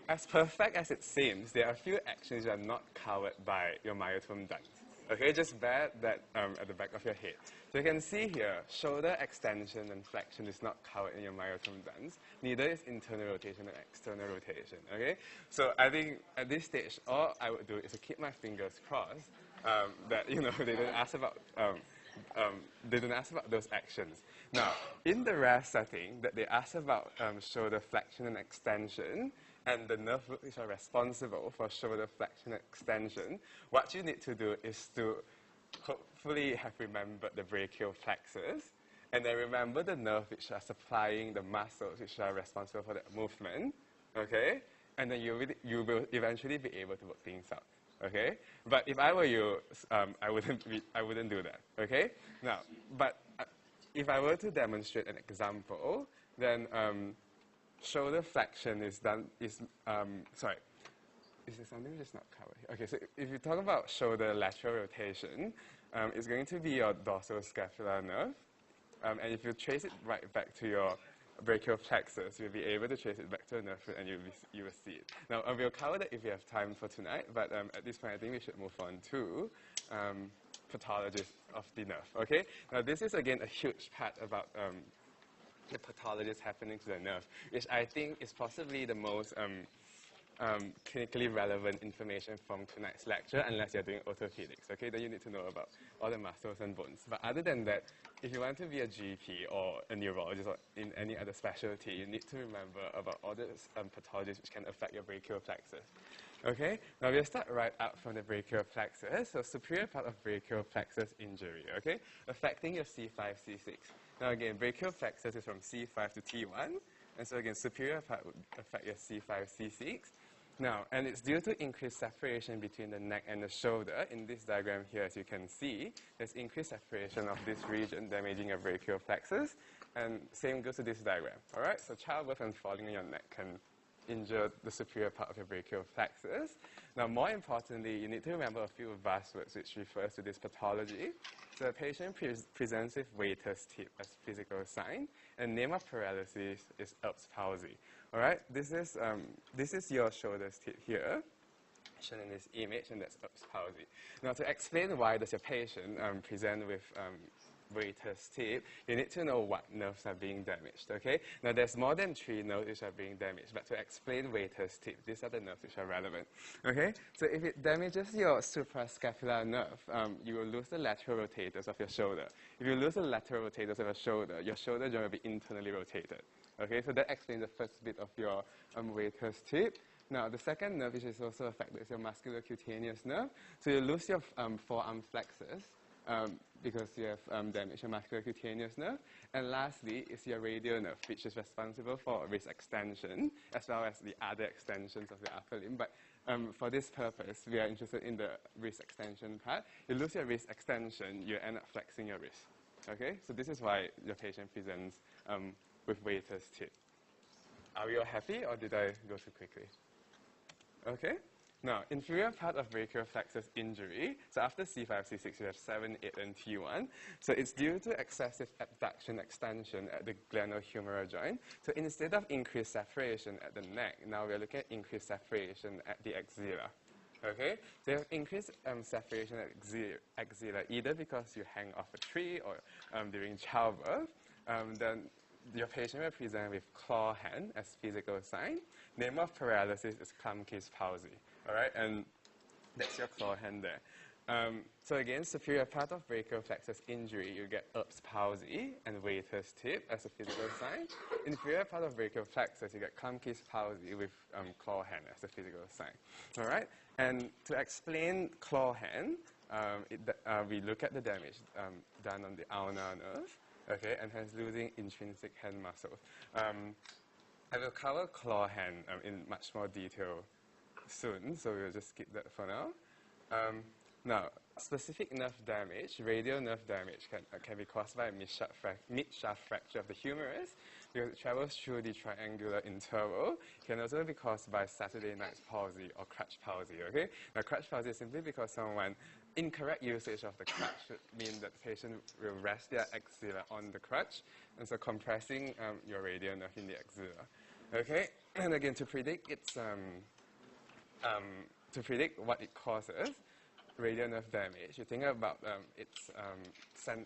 As perfect as it seems, there are a few actions that are not covered by your myotome duns. Okay, just bear that at the back of your head. So you can see here, shoulder extension and flexion is not covered in your myotome duns. Neither is internal rotation and external rotation. Okay, so I think at this stage, all I would do is to keep my fingers crossed that they don't ask about those actions. Now, in the rare setting, that they ask about shoulder flexion and extension, and the nerve roots which are responsible for shoulder flexion and extension, what you need to do is to hopefully have remembered the brachial plexus, and then remember the nerve which are supplying the muscles which are responsible for that movement, okay? And then you will eventually be able to work things out. Okay, but if I were you, I wouldn't do that. Okay, now, but if I were to demonstrate an example, then shoulder flexion is done. Sorry, is there something which is not covered here? Okay, so if you talk about shoulder lateral rotation, it's going to be your dorsoscapular nerve, and if you trace it right back to your brachial plexus, you'll be able to trace it back to a nerve root and you will see it. Now, we'll cover that if we have time for tonight, but at this point, I think we should move on to pathology of the nerve, okay? Now, this is, again, a huge part about the pathologies happening to the nerve, which I think is possibly the most clinically relevant information from tonight's lecture, unless you're doing orthopedics, okay? Then you need to know about all the muscles and bones. But other than that, if you want to be a GP or a neurologist or in any other specialty, you need to remember about all the pathologies which can affect your brachial plexus. Okay? Now we'll start right out from the brachial plexus. So superior part of brachial plexus injury, okay? Affecting your C5, C6. Now again, brachial plexus is from C5 to T1. And so again, superior part would affect your C5, C6. Now, and it's due to increased separation between the neck and the shoulder. In this diagram here, as you can see, there's increased separation of this region, damaging your brachial plexus. And same goes to this diagram, all right? So childbirth and falling on your neck can injure the superior part of your brachial plexus. Now, more importantly, you need to remember a few buzzwords which refers to this pathology. So the patient presents with Waiter's tip as physical sign, and name of paralysis is Erb's palsy. All right, this is your shoulder's tip here, shown in this image, and that's Erb's palsy. Now, to explain why does your patient present with Waiter's tip, you need to know what nerves are being damaged, okay? Now, there's more than 3 nerves which are being damaged, but to explain Waiter's tip, these are the nerves which are relevant, okay? So if it damages your suprascapular nerve, you will lose the lateral rotators of your shoulder. If you lose the lateral rotators of your shoulder joint will be internally rotated, okay? So that explains the first bit of your Waiter's tip. Now, the second nerve which is also affected is your muscular cutaneous nerve. So you lose your forearm flexus, because you have damaged your muscular cutaneous nerve. And lastly is your radial nerve, which is responsible for wrist extension, as well as the other extensions of the upper limb. But for this purpose, we are interested in the wrist extension part. You lose your wrist extension, you end up flexing your wrist. Okay? So this is why your patient presents with Waiter's tip. Are we all happy, or did I go too quickly? Okay? Now, inferior part of brachial plexus injury, so after C5, C6, you have 7, 8, and T1. So it's due to excessive abduction extension at the glenohumeral joint. So instead of increased separation at the neck, now we're looking at increased separation at the axilla. Okay? So you have increased separation at axilla, either because you hang off a tree or during childbirth. Then your patient will present with claw hand as physical sign. Name of paralysis is Klumpke's palsy. All right, and That's your claw hand there. So again, superior part of brachial plexus injury, you get Erb's palsy and waiter's tip as a physical sign. Inferior part of brachial plexus, you get Klumpke's palsy with claw hand as a physical sign. All right? And to explain claw hand, we look at the damage done on the ulnar nerve, okay, and hence losing intrinsic hand muscle. I will cover claw hand in much more detail soon, so we'll just skip that for now. Now, specific nerve damage, radial nerve damage can be caused by a mid-shaft fracture of the humerus because it travels through the triangular interval. It can also be caused by Saturday night palsy or crutch palsy, okay? Now, crutch palsy is simply because incorrect usage of the crutch should mean that the patient will rest their axilla on the crutch, and so compressing your radial nerve in the axilla, okay? And again, to predict what it causes, radial nerve damage, you think about its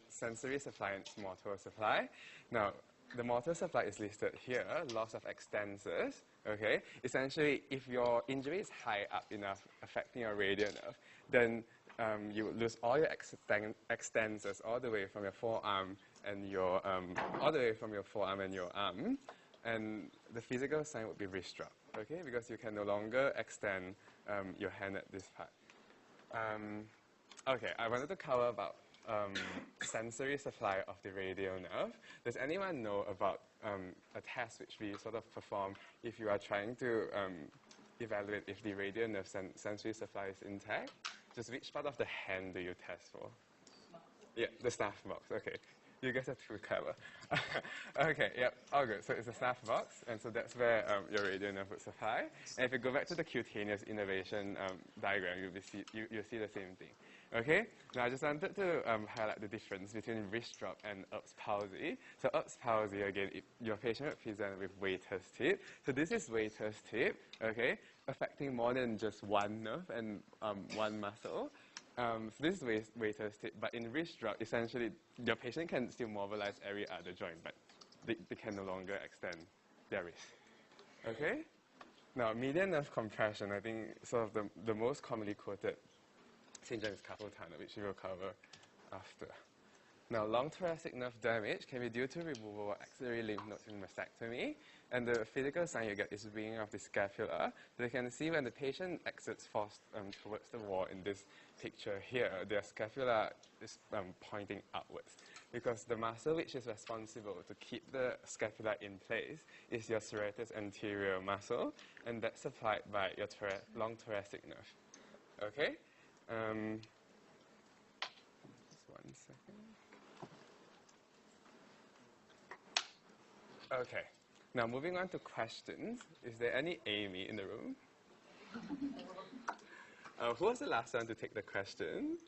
sensory supply and its motor supply. Now, the motor supply is listed here, loss of extensors, okay? Essentially, if your injury is high up enough, affecting your radial nerve, then you would lose all your extensors all the way from your forearm and your arm, and the physical sign would be wrist drop, okay? Because you can no longer extend your hand at this part. Okay, I wanted to cover about sensory supply of the radial nerve. Does anyone know about a test which we sort of perform if you are trying to evaluate if the radial nerve sensory supply is intact? Just which part of the hand do you test for? Yeah, the snuff box, okay. You guys are too clever. Okay, yep, all good. So it's a snuff box, and so that's where your radial nerve would supply. And if you go back to the cutaneous innervation diagram, you'll see the same thing. Okay? Now I just wanted to highlight the difference between wrist drop and Erb's palsy. So Erb's palsy, again, your patient would present with waiter's tip. So this is waiter's tip, okay, affecting more than just one nerve and one muscle. So this is waiter's tip, but in wrist drop, essentially, your patient can still mobilize every other joint, but they can no longer extend their wrist. Okay? Now, median nerve compression, I think sort of the most commonly quoted syndrome is carpal tunnel, which we will cover after. Now, long thoracic nerve damage can be due to removal of axillary lymph nodes in mastectomy, and the physical sign you get is winging of the scapula. So you can see when the patient exits force towards the wall in this picture here, their scapula is pointing upwards, because the muscle which is responsible to keep the scapula in place is your serratus anterior muscle, and that's supplied by your long thoracic nerve. Okay? Just 1 second. Okay, now moving on to questions. Is there any Amy in the room? Who was the last one to take the question?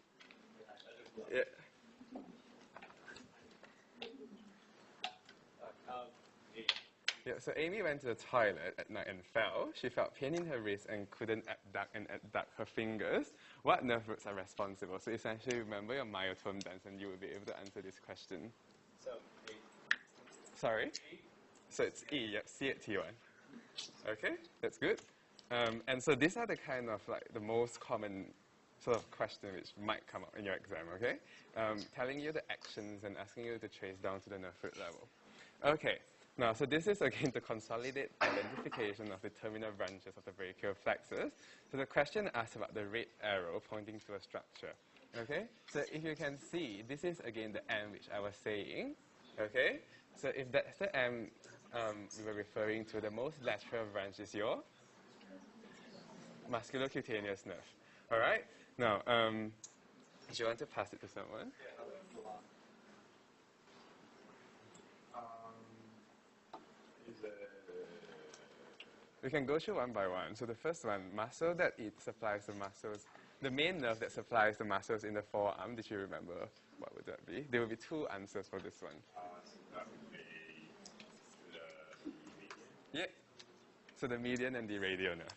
Yeah. Yeah, so Amy went to the toilet at night and fell. She felt pain in her wrist and couldn't abduct her fingers. What nerve roots are responsible? So essentially, remember your myotome dance and you will be able to answer this question. So, Sorry? So it's E, yep, C at T1. Okay, that's good. And so these are the kind of like the most common sort of question which might come up in your exam, okay? Telling you the actions and asking you to trace down to the nerve root level. Okay, now so this is again to consolidate identification of the terminal branches of the brachial plexus. So the question asks about the red arrow pointing to a structure, okay? So if you can see, this is again the M which I was saying, okay? So if that's the M we were referring to, the most lateral branch is your musculocutaneous nerve. All right? Now, do you want to pass it to someone? We can go through one by one. So the first one, muscle that it supplies the muscles, the main nerve that supplies the muscles in the forearm. Did you remember? What would that be? There will be two answers for this one. that would be Yeah. So the median and the radial nerve.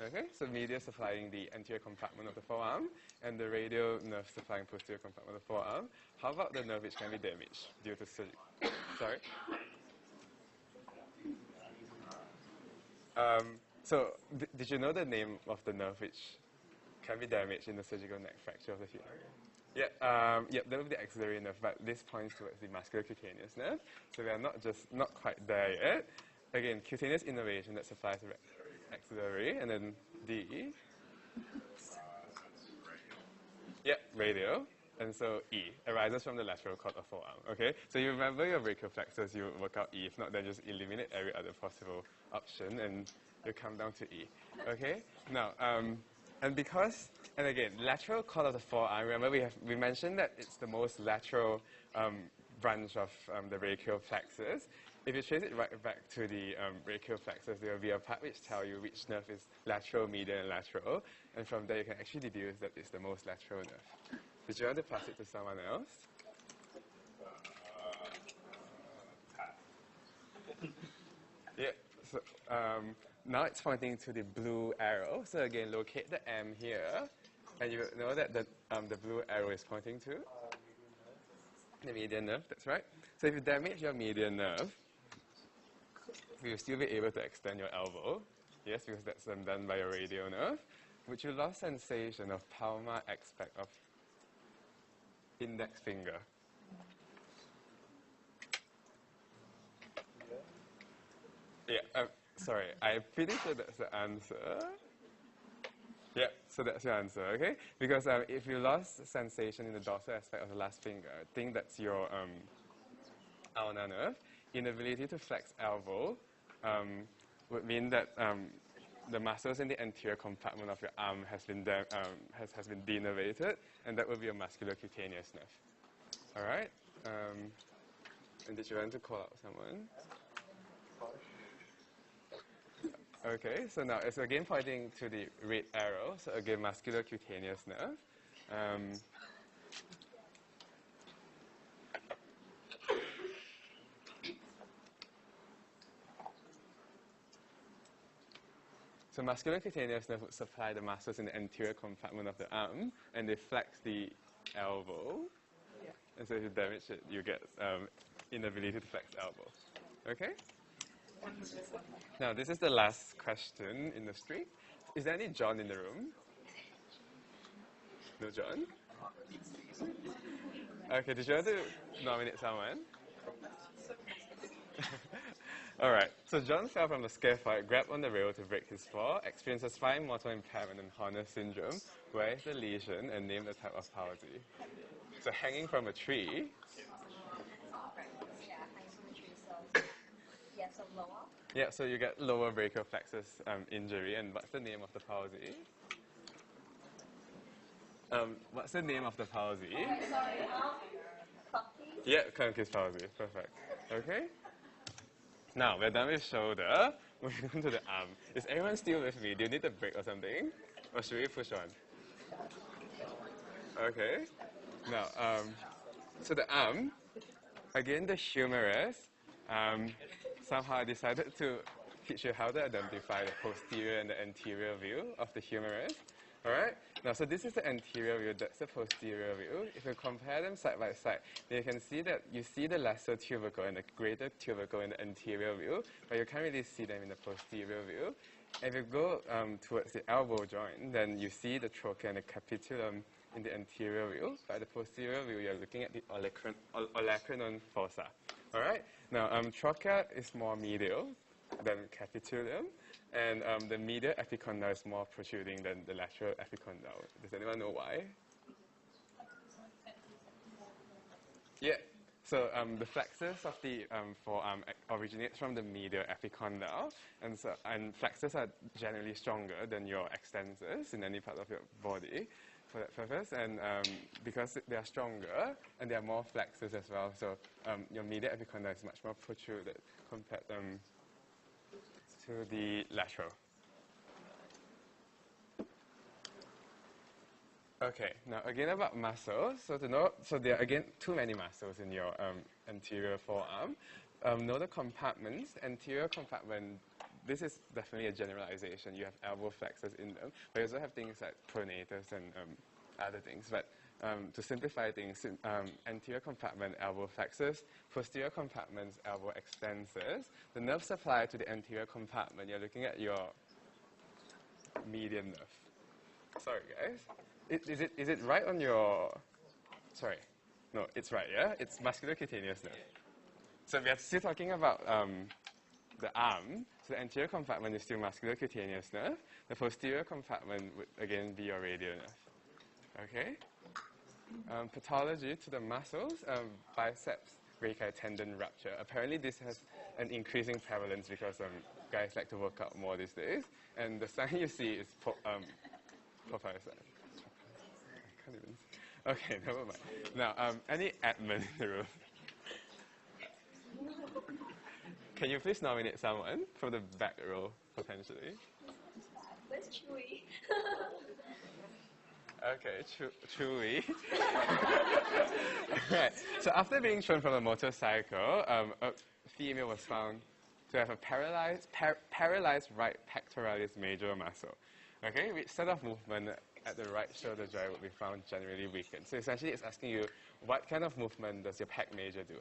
Okay, so medial supplying the anterior compartment of the forearm, and the radial nerve supplying posterior compartment of the forearm. How about the nerve which can be damaged due to surgery? Sorry? So, did you know the name of the nerve which can be damaged in the surgical neck fracture of the hip. Yeah, that would be the axillary nerve, but this points towards the muscular cutaneous nerve. So we are not quite there yet. Again, cutaneous innervation that supplies the axillary, and then D. Yeah, radial. And so E arises from the lateral cord of forearm. Okay, so you remember your brachial plexus, you work out E. If not, then just eliminate every other possible option, and you come down to E. Okay, now and again, lateral cord of the forearm. Remember we mentioned that it's the most lateral branch of the brachial plexus. If you trace it right back to the brachial plexus, there will be a part which tells you which nerve is lateral, medial, and lateral. And from there, you can actually deduce that it's the most lateral nerve. Did you want to pass it to someone else? Yeah. So now it's pointing to the blue arrow. So again, locate the M here, and you know that the blue arrow is pointing to the median nerve. That's right. So if you damage your median nerve, you'll still be able to extend your elbow. Yes, because that's done by your radial nerve. Would you lose sensation of palmar aspect of index finger? Yeah, sorry, I'm pretty sure that's the answer. Yeah, so that's your answer, okay? Because if you lost sensation in the dorsal aspect of the last finger, I think that's your ulnar nerve. Inability to flex elbow would mean that the muscles in the anterior compartment of your arm has been denervated, and that would be a muscular cutaneous nerve. All right? And did you want to call out someone? Okay, so now it's again pointing to the red arrow. So again, muscular cutaneous nerve. So muscular cutaneous nerve would supply the muscles in the anterior compartment of the arm, and they flex the elbow. Yeah. And so if you damage it, you get inability to flex elbow. Okay? Now, this is the last question in the street. Is there any John in the room? No John? Okay, did you want to nominate someone? All right, so John fell from the scaffold, grabbed on the rail to break his fall, experiences fine motor impairment and Horner syndrome. Where is the lesion, and name the type of palsy? So hanging from a tree. Yeah, so you get lower brachial plexus injury, and what's the name of the palsy? What's the name of the palsy? Yeah, Klumpke's palsy. Perfect. Okay. Now we're done with shoulder. Moving on to the arm. Is everyone still with me? Do you need a break or something, or should we push on? Okay. Now, so the arm. Again, the humerus. Somehow I decided to teach you how to identify the posterior and the anterior view of the humerus. Alright? Now, so this is the anterior view, that's the posterior view. If you compare them side by side, then you can see that you see the lesser tubercle and the greater tubercle in the anterior view, but you can't really see them in the posterior view. If you go towards the elbow joint, then you see the trochanter and the capitulum in the anterior view. By the posterior view, you're looking at the olecranon fossa. Alright? Now, trochanter is more medial than capitulum, and the medial epicondyle is more protruding than the lateral epicondyle. Does anyone know why? Yeah. So the flexus of the forearm originates from the medial epicondyle, and flexors are generally stronger than your extensors in any part of your body for that purpose, and because they are stronger and they are more flexors as well, so your medial epicondyle is much more protruded compared to the lateral. Okay, now again about muscles. So to know, so there are again too many muscles in your anterior forearm. Know the compartments. Anterior compartment, this is definitely a generalization. You have elbow flexors in them, but you also have things like pronators and other things. But to simplify things, anterior compartment, elbow flexors, posterior compartments, elbow extensors. The nerve supply to the anterior compartment, you're looking at your median nerve. Sorry, guys. Is it right on your... Sorry. No, it's right, yeah? It's muscular cutaneous nerve. So we are still talking about the arm. So the anterior compartment is still muscular cutaneous nerve. The posterior compartment would again be your radial nerve. Okay? Pathology to the muscles, biceps brachial tendon rupture. Apparently this has an increasing prevalence because guys like to work out more these days. And the sign you see is proprioception. I can't even... Okay, never mind. Now, any admin in the room? Can you please nominate someone from the back row, potentially? Where's Chewy? Okay, Chewy. Right. So after being thrown from a motorcycle, a female was found to have a paralyzed right pectoralis major muscle. Okay, which set of movement at the right shoulder joint would be found generally weakened. So essentially it's asking you, what kind of movement does your pec major do?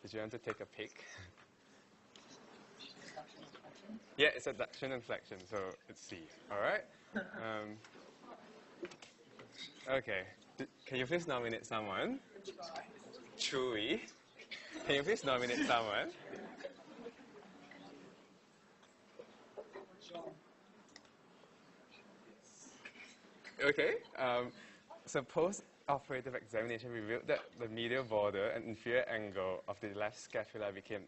Did you want to take a peek? Yeah, it's adduction and flexion, so it's C. All right? Okay. Can you please nominate someone? Chewy. Can you please nominate someone? Okay. So post-operative examination revealed that the medial border and inferior angle of the left scapula became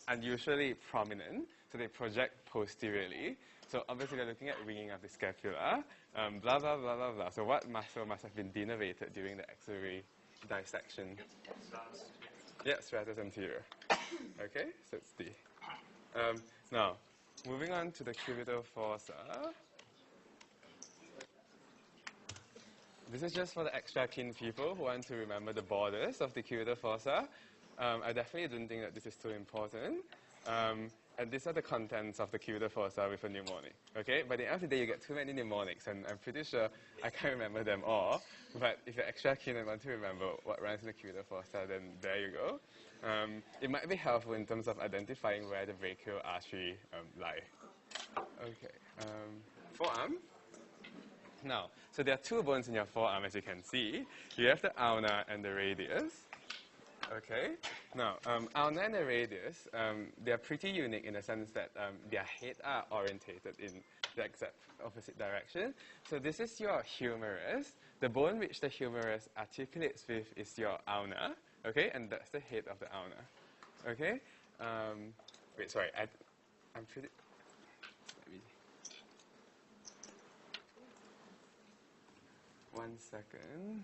unusually prominent. So they project posteriorly. So obviously they're looking at ringing of the scapula. Blah, blah, blah, blah, blah. So what muscle must have been denervated during the axillary dissection? Yeah, stratus anterior. Okay, so it's D. Now, moving on to the cubital fossa. This is just for the extra keen people who want to remember the borders of the cubital fossa. I definitely don't think that this is too important. And these are the contents of the cubital fossa with a mnemonic. Okay, by the end of the day, you get too many mnemonics, and I'm pretty sure I can't remember them all. But if you're extra keen and want to remember what runs in the cubital fossa, then there you go. It might be helpful in terms of identifying where the brachial artery lie. Okay, forearm. Now, so there are two bones in your forearm, as you can see. You have the ulna and the radius. Okay. Now, ulna and the radius, they are pretty unique in the sense that their head are orientated in the exact opposite direction. So this is your humerus. The bone which the humerus articulates with is your ulna. Okay, and that's the head of the ulna. Okay. Wait, sorry. I'm pretty. Let me. 1 second.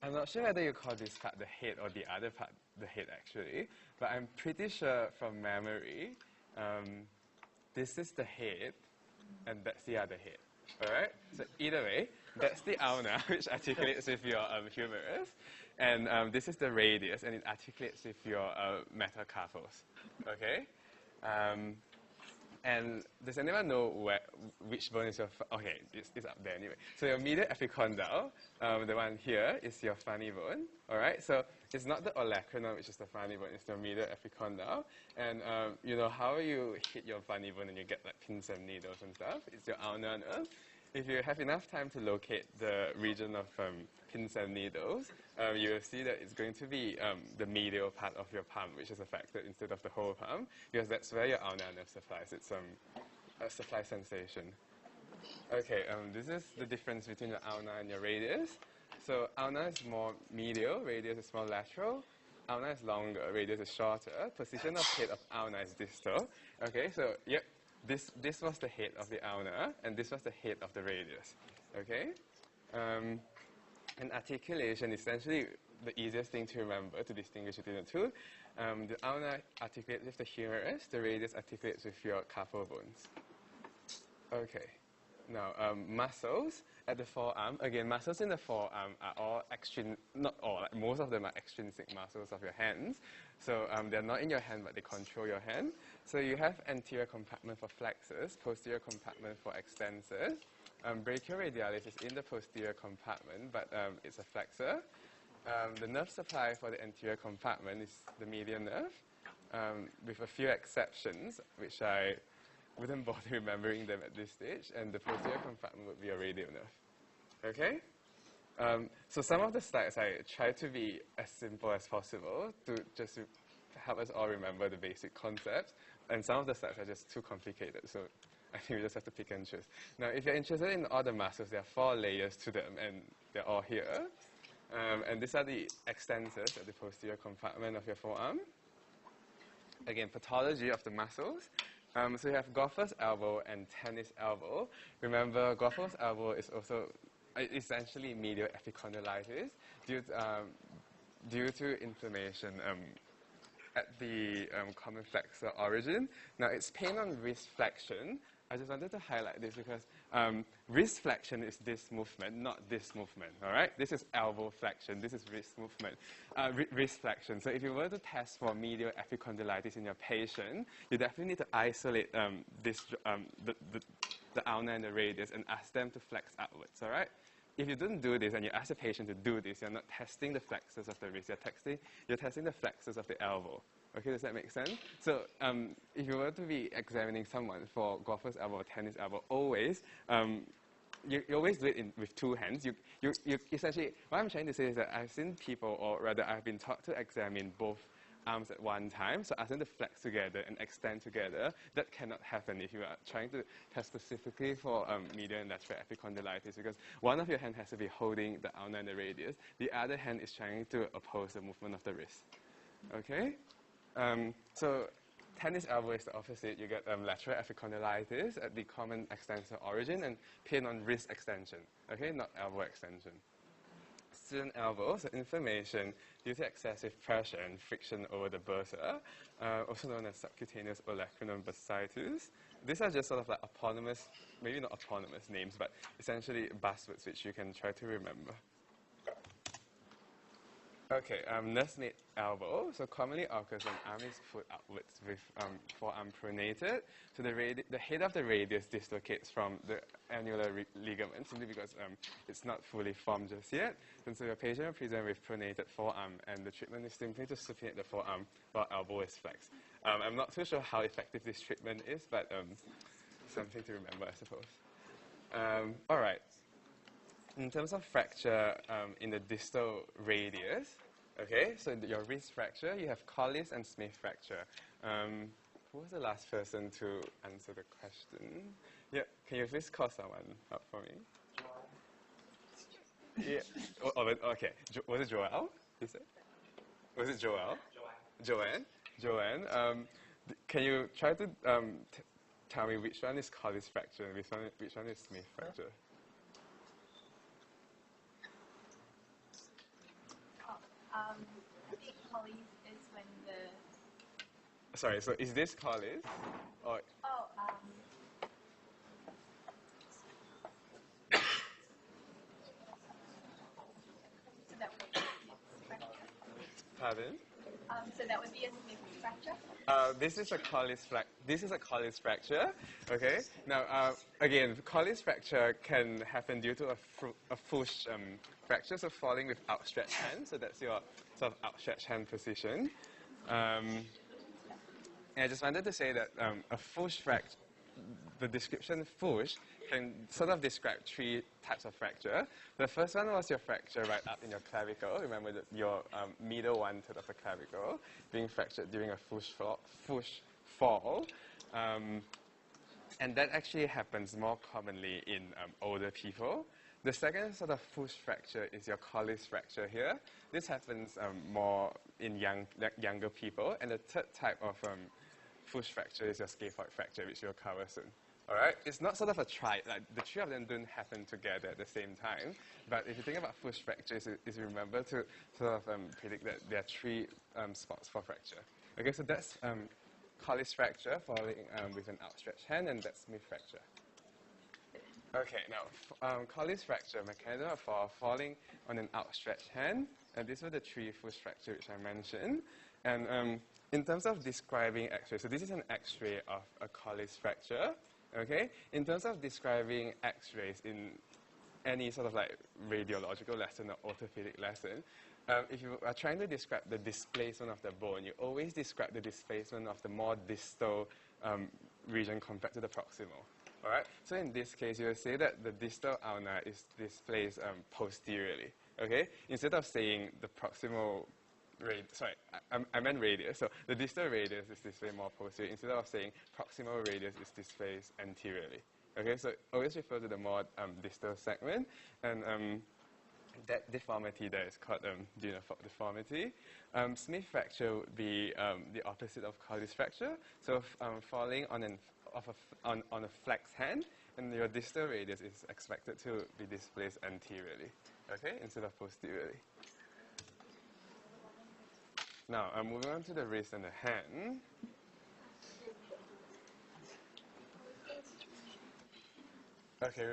I'm not sure whether you call this part the head or the other part the head actually, but I'm pretty sure from memory, this is the head and that's the other head. Alright? So either way, that's the ulna which articulates with your humerus, and this is the radius and it articulates with your metacarpals. Okay? And does anyone know which bone is your... Okay, it's up there anyway. So your medial epicondyle, the one here, is your funny bone. Alright, so it's not the olecranon, which is the funny bone, it's the medial epicondyle. And you know how you hit your funny bone and you get like pins and needles and stuff? It's your ulnar nerve. If you have enough time to locate the region of pins and needles, you will see that it's going to be the medial part of your palm which is affected instead of the whole palm, because that's where your ulnar nerve supplies. It's a supply sensation. Okay, this is the difference between the ulna and your radius. So ulna is more medial, radius is more lateral. Ulna is longer, radius is shorter. Position of head of ulna is distal. Okay, so yep. This was the head of the ulna, and this was the head of the radius. Okay? And articulation is essentially the easiest thing to remember to distinguish between the two. The ulna articulates with the humerus, the radius articulates with your carpal bones. Okay. Now, muscles at the forearm. Again, muscles in the forearm are all not all, like most of them are extrinsic muscles of your hands. So they're not in your hand, but they control your hand. So you have anterior compartment for flexors, posterior compartment for extensors. Brachial radialis is in the posterior compartment, but it's a flexor. The nerve supply for the anterior compartment is the median nerve, with a few exceptions, which I wouldn't bother remembering them at this stage, and the posterior compartment would be a radial nerve. Okay? So some of the slides I try to be as simple as possible to just help us all remember the basic concepts, and some of the slides are just too complicated, so I think we just have to pick and choose. Now, if you're interested in all the muscles, there are 4 layers to them, and they're all here. And these are the extensors at the posterior compartment of your forearm. Again, pathology of the muscles. So you have golfer's elbow and tennis elbow. Remember, golfer's elbow is also essentially medial epicondylitis due to inflammation at the common flexor origin. Now, it's pain on wrist flexion. I just wanted to highlight this because wrist flexion is this movement, not this movement, all right? This is elbow flexion. This is wrist movement, wrist flexion. So if you were to test for medial epicondylitis in your patient, you definitely need to isolate the ulna and the radius and ask them to flex outwards, all right? If you don't do this and you ask the patient to do this, you're not testing the flexors of the wrist, you're testing the flexors of the elbow. Okay, does that make sense? So if you were to be examining someone for golfer's elbow or tennis elbow, always, you always do it with 2 hands. You essentially, what I'm trying to say is that I've seen people, or rather I've been taught to examine both arms at one time, so ask them to flex together and extend together. That cannot happen if you are trying to test specifically for medial and lateral epicondylitis, because one of your hands has to be holding the ulna and the radius, the other hand is trying to oppose the movement of the wrist. Okay? So tennis elbow is the opposite. You get lateral epicondylitis at the common extensor origin and pain on wrist extension, okay, not elbow extension. Student elbow, so inflammation due to excessive pressure and friction over the bursa, also known as subcutaneous olecranon bursitis. These are just sort of like eponymous, maybe not eponymous names, but essentially buzzwords which you can try to remember. Okay, nursemaid elbow. So commonly occurs when arm is put outwards with forearm pronated. So the head of the radius dislocates from the annular ligament simply because it's not fully formed just yet. And so your patient will present with pronated forearm, and the treatment is simply to supinate the forearm while elbow is flexed. I'm not too sure how effective this treatment is, but something to remember, I suppose. All right. In terms of fracture in the distal radius, okay, so your wrist fracture, you have Colles and Smith fracture. Who was the last person to answer the question? Yeah, can you please call someone up for me? Yeah. Okay. Was it Joel? You said? Was it Joel? Joanne. Joanne. Can you try to tell me which one is Colles fracture and which one is Smith fracture? I think Colles is when the... Sorry, so is this Colles? Or so that would be a fracture. Pardon? So that would be a Smith fracture? This is a Colles fracture. Okay. Now, again, Colles fracture can happen due to a Fuchs fracture, so falling with outstretched hand. So that's your sort of outstretched hand position. And I just wanted to say that a Fuchs fracture, the description Fuchs can sort of describe 3 types of fracture. The first one was your fracture right up in your clavicle. Remember that your middle 1/3 of the clavicle being fractured during a Fuchs fall. And that actually happens more commonly in older people. The second sort of Fuchs fracture is your Colles fracture here. This happens more in younger people. And the third type of Fuchs fracture is your scaphoid fracture, which we'll cover soon. All right? It's not sort of a like the 3 of them don't happen together at the same time. But if you think about Fuchs fractures, is remember to sort of predict that there are 3 spots for fracture. Okay, so that's Colles fracture falling with an outstretched hand, and that's Smith fracture. Okay, now, Colles fracture, mechanism for falling on an outstretched hand. And these were the three full fracture which I mentioned. And in terms of describing X-ray, so this is an X-ray of a Colles fracture. Okay, in terms of describing X-rays in any sort of like radiological lesson or orthopedic lesson, if you are trying to describe the displacement of the bone, you always describe the displacement of the more distal region compared to the proximal. All right. So in this case, you will say that the distal ulna is displaced posteriorly. Okay. Instead of saying the proximal I meant radius. So the distal radius is displayed more posteriorly. Instead of saying proximal radius is displaced anteriorly. Okay. So always refer to the more distal segment, and that deformity there is called deformity. Smith fracture would be the opposite of Colles fracture. So falling on a flex hand, and your distal radius is expected to be displaced anteriorly, okay, instead of posteriorly. Now, moving on to the wrist and the hand. Okay,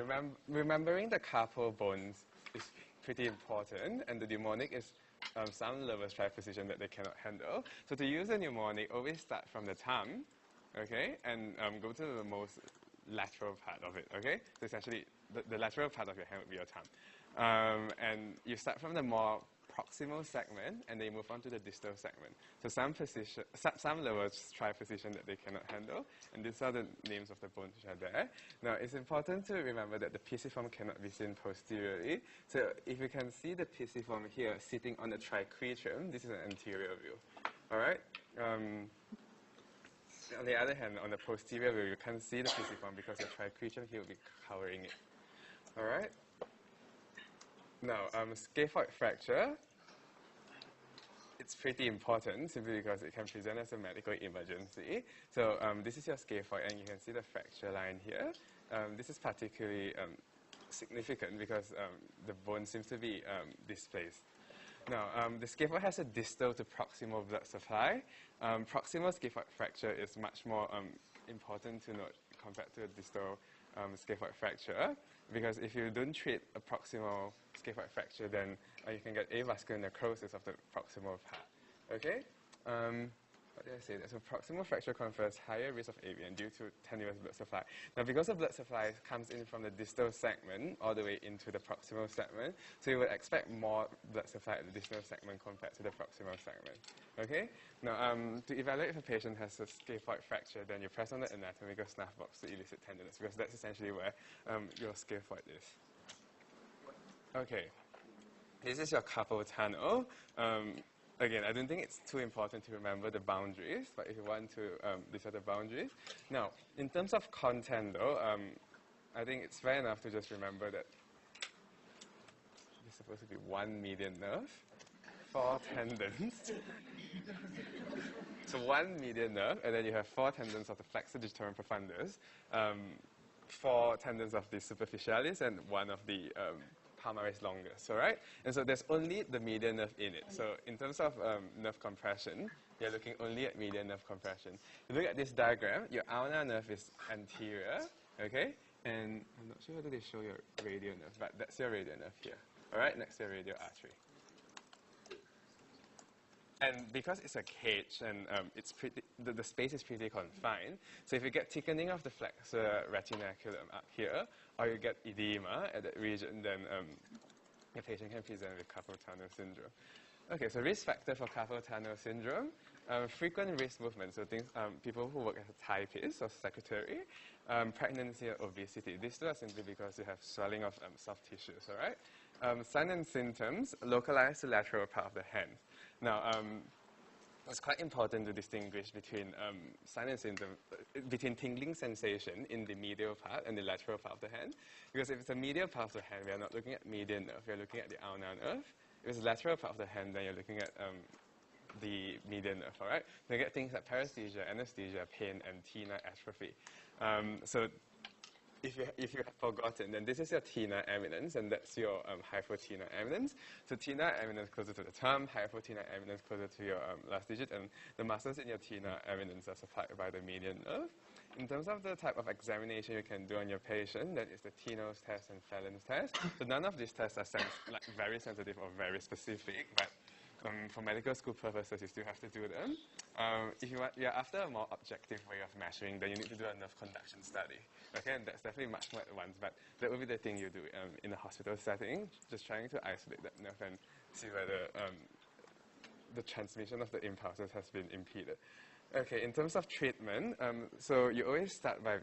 remembering the carpal bones is pretty important, and the mnemonic is some lovers try position that they cannot handle. So to use a mnemonic, always start from the thumb, okay, and go to the most lateral part of it, okay? So essentially, the lateral part of your hand would be your thumb. And you start from the more proximal segment, and they move on to the distal segment. So some lovers try position that they cannot handle, and these are the names of the bones which are there. Now, it's important to remember that the pisiform cannot be seen posteriorly. So if you can see the pisiform here sitting on the triquetrum, this is an anterior view. All right? On the other hand, on the posterior view, you can't see the pisiform because the triquetrum here will be covering it. All right? Now, scaphoid fracture, it's pretty important simply because it can present as a medical emergency. So this is your scaphoid, and you can see the fracture line here. This is particularly significant because the bone seems to be displaced. Now, the scaphoid has a distal to proximal blood supply. Proximal scaphoid fracture is much more important to note compared to a distal scaphoid fracture, because if you don't treat a proximal scaphoid fracture, then you can get avascular necrosis of the proximal part. Okay? What did I say? So proximal fracture confers higher risk of AVN due to tenuous blood supply. Now, because the blood supply comes in from the distal segment all the way into the proximal segment, so you would expect more blood supply at the distal segment compared to the proximal segment. Okay? Now, to evaluate if a patient has a scaphoid fracture, then you press on the anatomical snuff box to elicit tenderness, because that's essentially where your scaphoid is. Okay. This is your carpal tunnel. Again, I don't think it's too important to remember the boundaries, but if you want to, these are the boundaries. Now, in terms of content though, I think it's fair enough to just remember that there's supposed to be 1 median nerve, 4 tendons. So 1 median nerve, and then you have 4 tendons of the flexor digitorum profundus, 4 tendons of the superficialis, and 1 of the palmaris longus, all right? And so there's only the median nerve in it. So in terms of nerve compression, you're looking only at median nerve compression. If you look at this diagram, your ulnar nerve is anterior, okay? And I'm not sure whether they show your radial nerve, but that's your radial nerve here, all right? Next to your radial artery. And because it's a cage and it's pretty, the space is pretty confined, so if you get thickening of the flexor retinaculum up here, or you get edema at that region, then your patient can present with carpal tunnel syndrome. Okay, so risk factor for carpal tunnel syndrome, frequent wrist movement, so things, people who work as a typist or secretary, pregnancy or obesity. These two are simply because you have swelling of soft tissues, all right? Signs and symptoms, localized to lateral part of the hand. Now, it's quite important to distinguish between sign and symptom, between tingling sensation in the medial part and the lateral part of the hand. Because if it's a medial part of the hand, we are not looking at median nerve, we are looking at the ulnar nerve. If it's the lateral part of the hand, then you're looking at the median nerve, all right? You get things like paresthesia, anesthesia, pain, and T9 atrophy. So if you have forgotten, then this is your T9 eminence, and that's your hypoTNA eminence. So T9 eminence closer to the thumb, hypoTNA eminence closer to your last digit, and the muscles in your T9 eminence are supplied by the median nerve. in terms of the type of examination you can do on your patient, that is the T-nose test and Phelan's test. So none of these tests are very sensitive or very specific, but for medical school purposes, you still have to do them. If you're after a more objective way of measuring, then you need to do a nerve conduction study. Okay, and that's definitely much more advanced, but that would be the thing you do in a hospital setting, just trying to isolate that nerve and see whether the transmission of the impulses has been impeded. Okay, in terms of treatment, so you always start from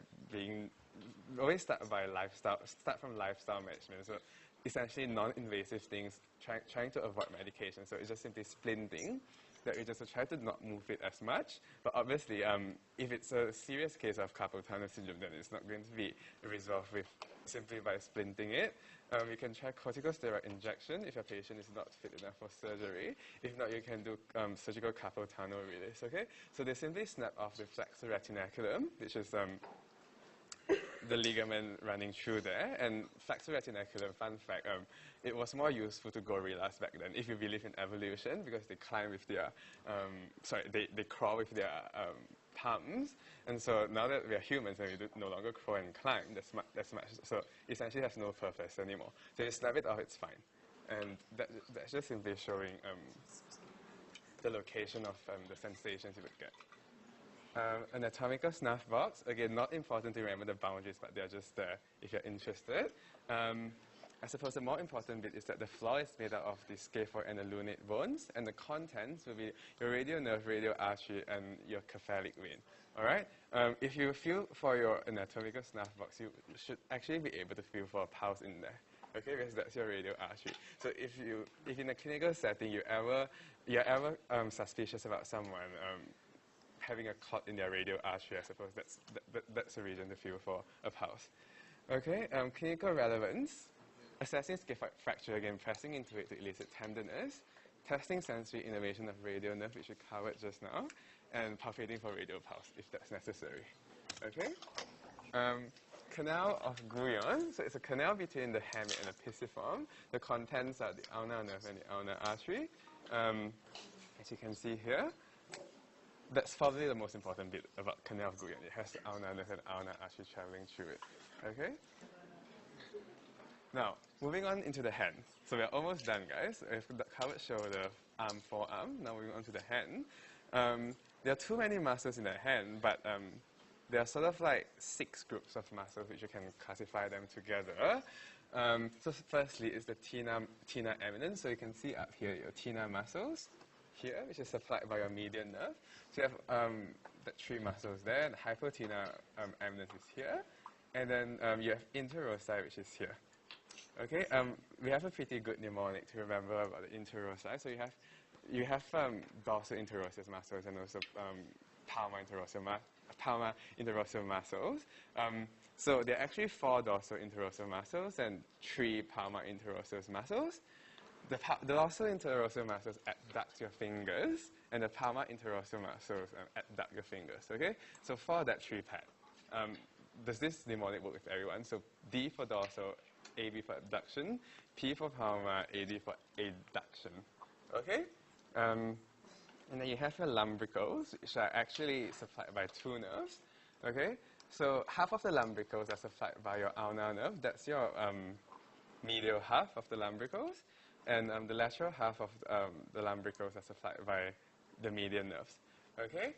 lifestyle management. So essentially non-invasive things, trying to avoid medication. So it's just simply splinting, that we just try to not move it as much. But obviously, if it's a serious case of carpal tunnel syndrome, then it's not going to be resolved with simply by splinting it. You can try corticosteroid injection if your patient is not fit enough for surgery. If not, you can do surgical carpal tunnel release, okay? So they simply snap off the flexor retinaculum, which is the ligament running through there. And flexor retinaculum, fun fact, it was more useful to gorillas back then, if you believe in evolution, because they climb with their, they crawl with their palms. And so now that we are humans and we do no longer crawl and climb, so essentially has no purpose anymore. So you snap it off, it's fine. And that's just simply showing the location of the sensations you would get. Anatomical snuff box, again, not important to remember the boundaries, but they're just there if you're interested. I suppose the more important bit is that the floor is made out of the scaphoid and the lunate bones, and the contents will be your radial nerve, radial artery, and your cephalic vein. All right? If you feel for your anatomical snuff box, you should actually be able to feel for a pulse in there. Okay, because that's your radial artery. So if in a clinical setting you're ever suspicious about someone having a clot in their radial artery, I suppose that's a reason to feel for a pulse. Okay, clinical relevance. Assessing scaphoid fracture, again, pressing into it to elicit tenderness. Testing sensory innervation of radial nerve, which we covered just now. And palpating for radial pulse, if that's necessary. Okay? Canal of Guyon. So it's a canal between the hamate and the pisiform. The contents are the ulnar nerve and the ulnar artery. As you can see here, that's probably the most important bit about canal of Guyon. It has the ulnar nerve and ulnar artery traveling through it. Okay? Now, moving on into the hand. So we're almost done, guys. We've covered shoulder, arm, forearm. Now moving on to the hand. There are too many muscles in the hand, but there are sort of like 6 groups of muscles which you can classify them together. So firstly is the tena eminence. So you can see up here your tena muscles here, which is supplied by your median nerve. So you have the 3 muscles there, and hypotena eminence is here. And then you have interossei, which is here. Okay, we have a pretty good mnemonic to remember about the interossei. So you have dorsal interosseous muscles and also palmar interosseous muscles. So there are actually 4 dorsal interosseous muscles and 3 palmar interosseous muscles. The dorsal interosseous muscles abduct your fingers, and the palmar interosseous muscles abduct your fingers. Okay, so for that 3-pad, does this mnemonic work with everyone? So D for dorsal, AB for abduction, P for palmar, AD for adduction. Okay? And then you have your lumbricals, which are actually supplied by 2 nerves. Okay? So half of the lumbricals are supplied by your ulnar nerve. That's your medial half of the lumbricals. And the lateral half of the lumbricals are supplied by the median nerves. Okay?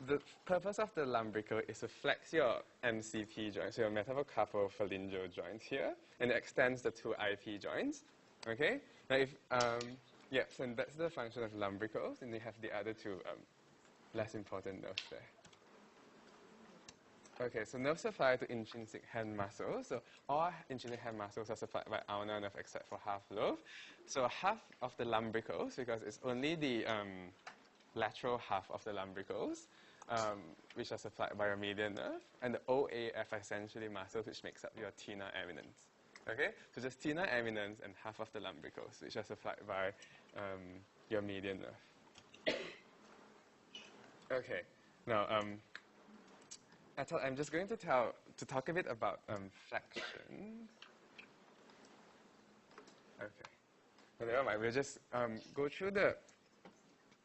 The purpose of the lumbrical is to flex your MCP joints, so your metacarpophalangeal joints here, and it extends the 2 IP joints. Okay? Now if, yes, and that's the function of lumbricals, and you have the other 2 less important nerves there. Okay, so nerves supply to intrinsic hand muscles. So all intrinsic hand muscles are supplied by ulnar nerve except for half lobe. So half of the lumbricals, because it's only the lateral half of the lumbricals, which are supplied by your median nerve, and the OAF essentially muscles, which makes up your tena eminence. Okay, so just tena eminence and half of the lumbricals, which are supplied by your median nerve. Okay, now I'm just going to talk a bit about flexion. Okay, so never mind. We'll just go through the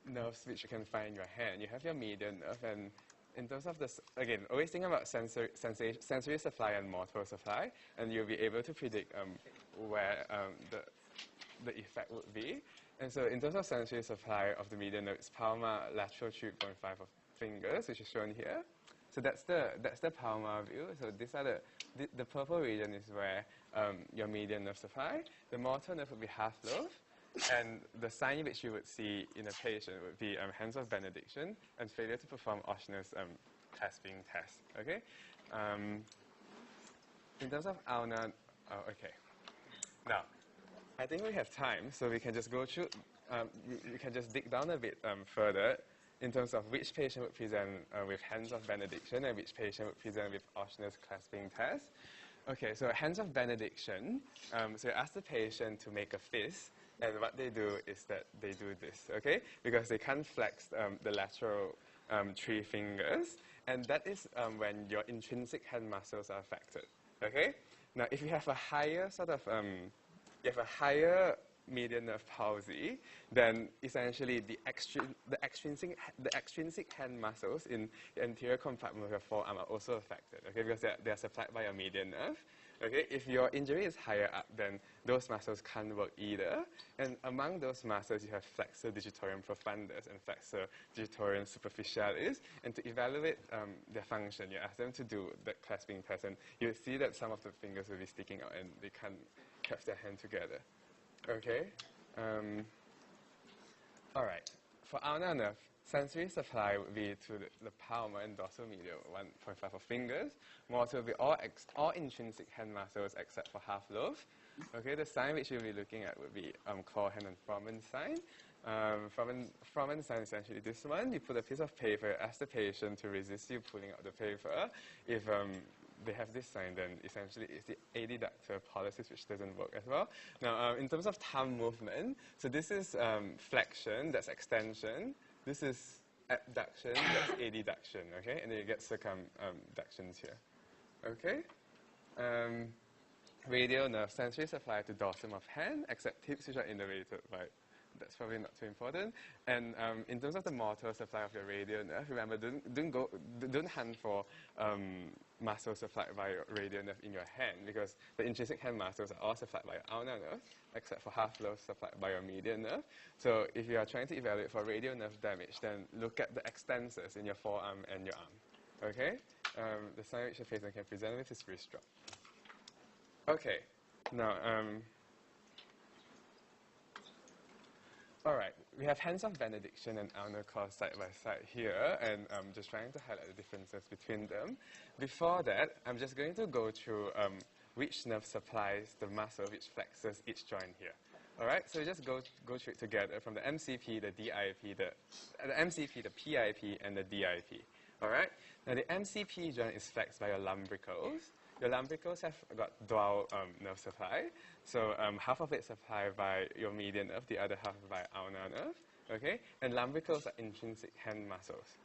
nerves which you can find in your hand. You have your median nerve, and in terms of this, again, always think about sensory supply and motor supply, and you'll be able to predict where the effect would be. And so in terms of sensory supply of the median nerve, it's palmar lateral 3.5 of fingers, which is shown here. So that's the palmar view. So these are the purple region is where your median nerve supply. The motor nerve would be half lobe, and the sign which you would see in a patient would be hands of benediction and failure to perform Ochsner's clasping test. Okay. In terms of ulnar, okay. Now, I think we have time, so we can just go through. We can just dig down a bit further in terms of which patient would present with hands of benediction and which patient would present with Ochsner's clasping test. Okay, so hands of benediction. So you ask the patient to make a fist, and what they do is that they do this, okay? Because they can't flex the lateral 3 fingers, and that is when your intrinsic hand muscles are affected, okay? Now, if you have a higher sort of, you have a higher median nerve palsy, then essentially the extrinsic hand muscles in the anterior compartment of your forearm are also affected, okay, because they are supplied by your median nerve. Okay, if your injury is higher up, then those muscles can't work either. And among those muscles, you have flexor digitorum profundus and flexor digitorum superficialis. And to evaluate their function, you ask them to do the clasping test, and you'll see that some of the fingers will be sticking out and they can't clasp their hand together. Okay. All right. For ulnar nerve, sensory supply would be to the palmar and dorsal medial 1.5 of fingers. Motor will be all intrinsic hand muscles except for half lobe. Okay, the sign which you'll be looking at would be claw hand and forearm sign. Forearm sign is essentially this one. You put a piece of paper, ask the patient to resist you pulling out the paper. If they have this sign, then essentially it's the adductor pollicis, which doesn't work as well. Now, in terms of thumb movement, so this is flexion, that's extension. This is abduction, that's adduction, okay? And then you get circumductions here, okay? Radial nerve, sensory supply to dorsum of hand, except tips which are innervated by, that's probably not too important. And in terms of the motor supply of your radial nerve, remember, don't hunt for muscles supplied by your radial nerve in your hand, because the intrinsic hand muscles are all supplied by your ulnar nerve, except for half lobe supplied by your median nerve. So if you are trying to evaluate for radial nerve damage, then look at the extensors in your forearm and your arm. Okay? The sign which the patient can present with is wrist drop. Okay. Now, all right, we have hands of benediction and ulnar claw side by side here, and I'm just trying to highlight the differences between them. Before that, I'm just going to go through which nerve supplies the muscle which flexes each joint here. All right, so just go through it together from the MCP, the DIP, the MCP, the PIP, and the DIP. All right, now the MCP joint is flexed by your lumbricals. Your lumbricals have got dual nerve supply. So half of it supplied by your median nerve, the other half by ulnar nerve. Okay, and lumbricals are intrinsic hand muscles.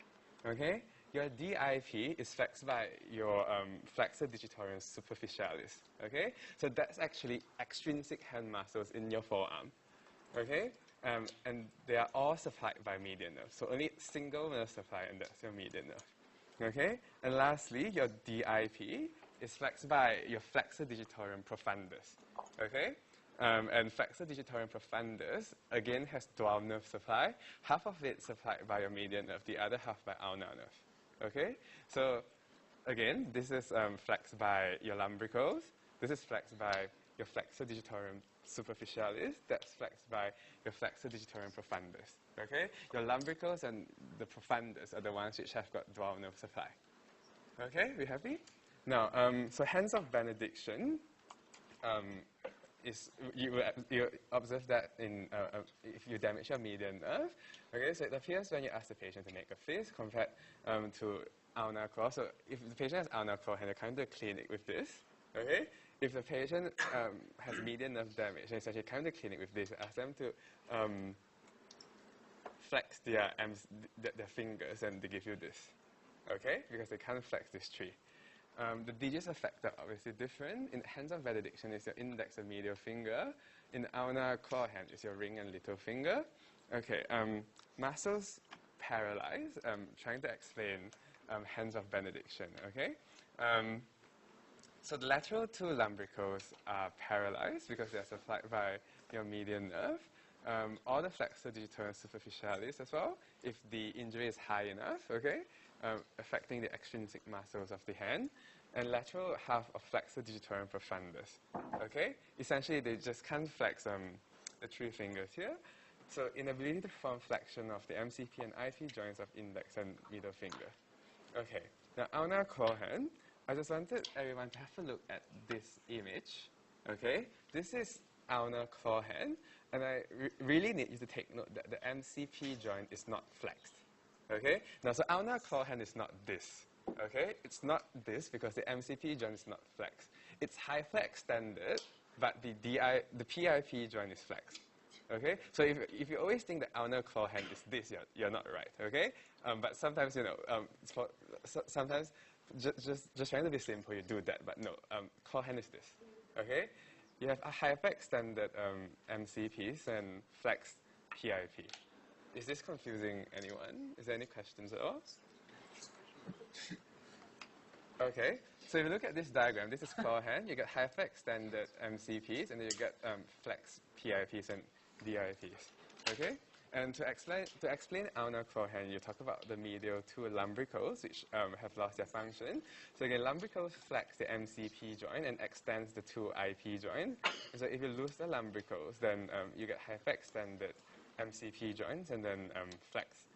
Okay, your DIP is flexed by your flexor digitorum superficialis. Okay, so that's actually extrinsic hand muscles in your forearm. Okay, and they are all supplied by median nerve. So only single nerve supply, and that's your median nerve. Okay, and lastly, your DIP is flexed by your flexor digitorum profundus. Okay, and flexor digitorum profundus again has dual nerve supply. Half of it supplied by your median nerve, the other half by ulnar nerve. Okay, so again, this is flexed by your lumbricals. This is flexed by your flexor digitorum superficialis. That's flexed by your flexor digitorum profundus. Okay, your lumbricals and the profundus are the ones which have got dual nerve supply. Okay, we happy? Now, so hands of benediction is you observe that in if you damage your median nerve. Okay, so it appears when you ask the patient to make a fist compared to ulnar claw. So if the patient has ulnar claw hand, they come to the clinic with this. Okay, if the patient has median nerve damage, they essentially come to the clinic with this. Ask them to flex their fingers, and they give you this. Okay, because they can't flex this tree. The digits affected are obviously different. In hands of benediction, it's your index and medial finger. In ulnar claw hand, it's your ring and little finger. Okay, muscles paralyzed. Trying to explain hands of benediction, okay? So the lateral two lumbricals are paralyzed because they are supplied by your median nerve. Or the flexor digitorum superficialis as well, if the injury is high enough, okay, affecting the extrinsic muscles of the hand. And lateral half of flexor digitorum profundus, okay? Essentially, they just can't flex the three fingers here. So inability to form flexion of the MCP and IP joints of index and middle finger. Okay, now ulnar claw hand, I just wanted everyone to have a look at this image, okay? This is ulnar claw hand, and I really need you to take note that the MCP joint is not flexed, okay? Now, so ulnar claw hand is not this, okay? It's not this because the MCP joint is not flexed. It's hyperextended, but the PIP joint is flexed, okay? So if you always think that ulnar claw hand is this, you're not right, okay? But sometimes, you know, sometimes just trying to be simple, you do that, but no, claw hand is this, okay? You have a hyperextended MCPs and flexed PIP. Is this confusing anyone? Is there any questions at all? Okay, so if you look at this diagram, this is claw hand. You get hyperextended MCPs, and then you get flexed PIPs and DIPs. Okay, and to explain ulnar claw hand, you talk about the medial two lumbricals, which have lost their function. So again, lumbricals flex the MCP joint and extends the two IP joint. So if you lose the lumbricals, then you get hyperextended MCP joints and then flexed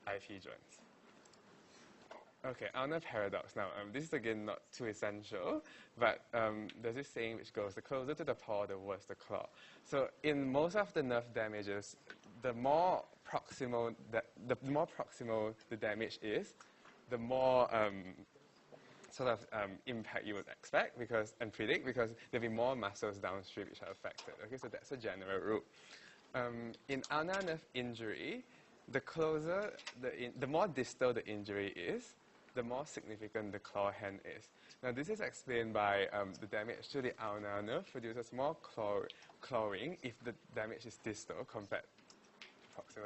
IP joints. Okay, ulnar paradox. Now, this is again not too essential, but there's this saying which goes, the closer to the paw, the worse the claw. So in most of the nerve damages, the more proximal the damage is, the more impact you would expect and predict, because there'll be more muscles downstream which are affected. Okay, so that's a general rule. In ulnar nerve injury, the more distal the injury is, the more significant the claw hand is. Now, this is explained by the damage to the ulnar nerve produces more clawing if the damage is distal compared to proximal.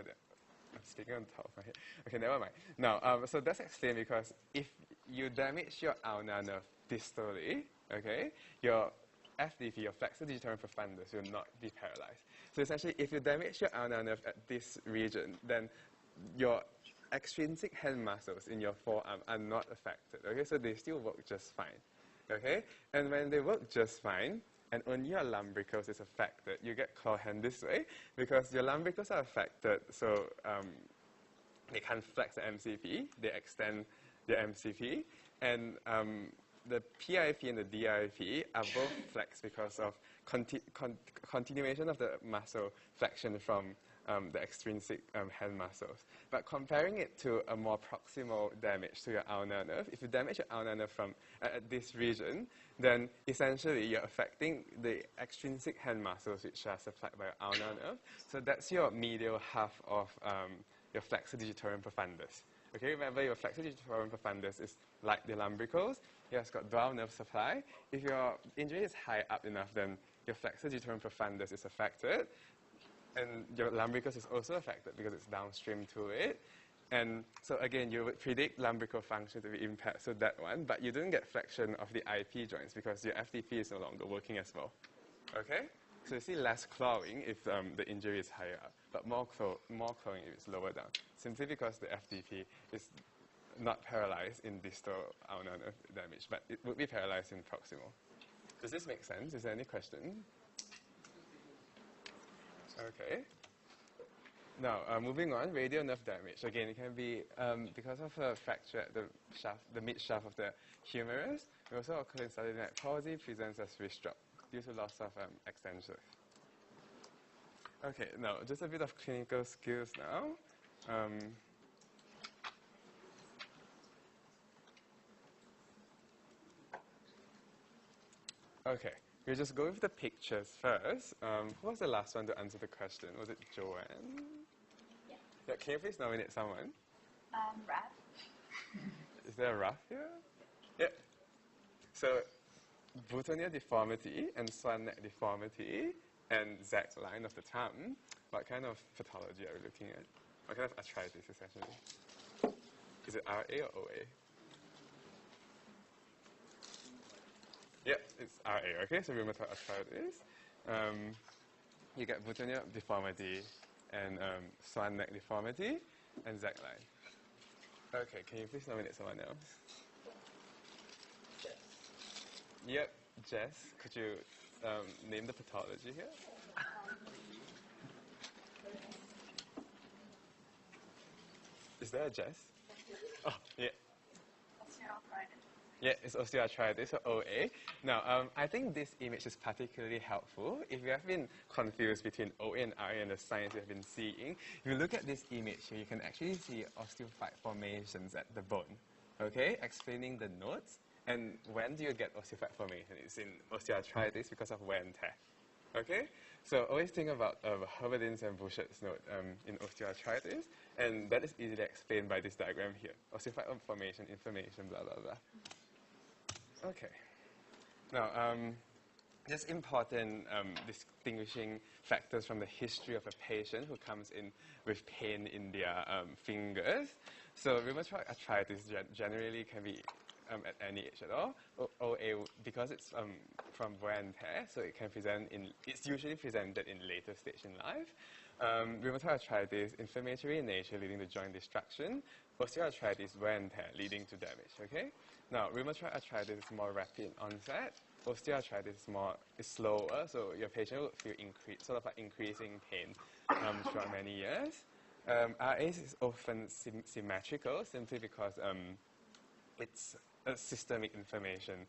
I'm speaking on top of my head. Okay, never mind. Now, so that's explained because if you damage your ulnar nerve distally, okay, your FDP, your flexor digitorum profundus, will not be paralyzed. So essentially, if you damage your ulnar nerve at this region, then your extrinsic hand muscles in your forearm are not affected, okay? So they still work just fine, okay? And when they work just fine, and only your lumbricals is affected, you get claw hand this way, because your lumbricals are affected, so they can't flex the MCP, they extend the MCP, and the PIP and the DIP are both flexed because of continuation of the muscle flexion from the extrinsic hand muscles. But comparing it to a more proximal damage to your ulnar nerve, if you damage your ulnar nerve from this region, then essentially you're affecting the extrinsic hand muscles which are supplied by your ulnar nerve. So that's your medial half of your flexor digitorum profundus. Okay, remember your flexor digitorum profundus is like the lumbricals. It has got dual nerve supply. If your injury is high up enough, then your flexor digitorum profundus is affected. And your lumbricus is also affected because it's downstream to it. And so again, you would predict lumbrical function to be impaired, so that one, but you don't get flexion of the IP joints because your FDP is no longer working as well. Okay? So you see less clawing if the injury is higher up, but more clawing if it's lower down, simply because the FDP is not paralyzed in distal ulnar nerve damage, but it would be paralyzed in proximal. Does this make sense? Is there any question? Okay. Now, moving on, radial nerve damage. Again, it can be because of a fracture at the mid shaft of the humerus. It also occurs in sudden neck palsy, presents as wrist drop due to loss of extensors. Okay, now just a bit of clinical skills now. Okay. We'll just go with the pictures first. Who was the last one to answer the question? Was it Joanne? Yeah. Yeah, can you please nominate someone? Raf. Is there a Raf here? Yeah. So, boutonniere deformity and swan neck deformity and Z line of the tongue. What kind of pathology are we looking at? What kind of arthritis, essentially? Is it RA or OA? Yep, it's RA, okay? So rheumatoid arthritis. You get boutonniere deformity and swan neck deformity and Z line. Okay, can you please nominate someone else? Yep, Jess. Could you name the pathology here? Is there a Jess? Oh, yeah. Osteoarthritis. Yeah, it's osteoarthritis, or OA. Now, I think this image is particularly helpful. If you have been confused between OA and RA and the signs you have been seeing, if you look at this image here, you can actually see osteophyte formations at the bone, okay, explaining the nodes. And when do you get osteophyte formation? It's in osteoarthritis because of wear and tear. Okay? So always think about Herberdin's and Boucher's node in osteoarthritis, and that is easily explained by this diagram here. Osteophyte formation, inflammation, blah, blah, blah. Okay. Now, just important distinguishing factors from the history of a patient who comes in with pain in their fingers. So rheumatoid arthritis generally can be at any age at all. OA, because it's from wear and tear, so it can present it's usually presented in later stage in life. Rheumatoid arthritis, inflammatory in nature, leading to joint destruction. Osteoarthritis, wear and tear, leading to damage, okay? Now, rheumatoid arthritis is more rapid in onset. Osteoarthritis is slower, so your patient will feel sort of like increasing pain throughout many years. RA is often symmetrical, simply because it's a systemic inflammation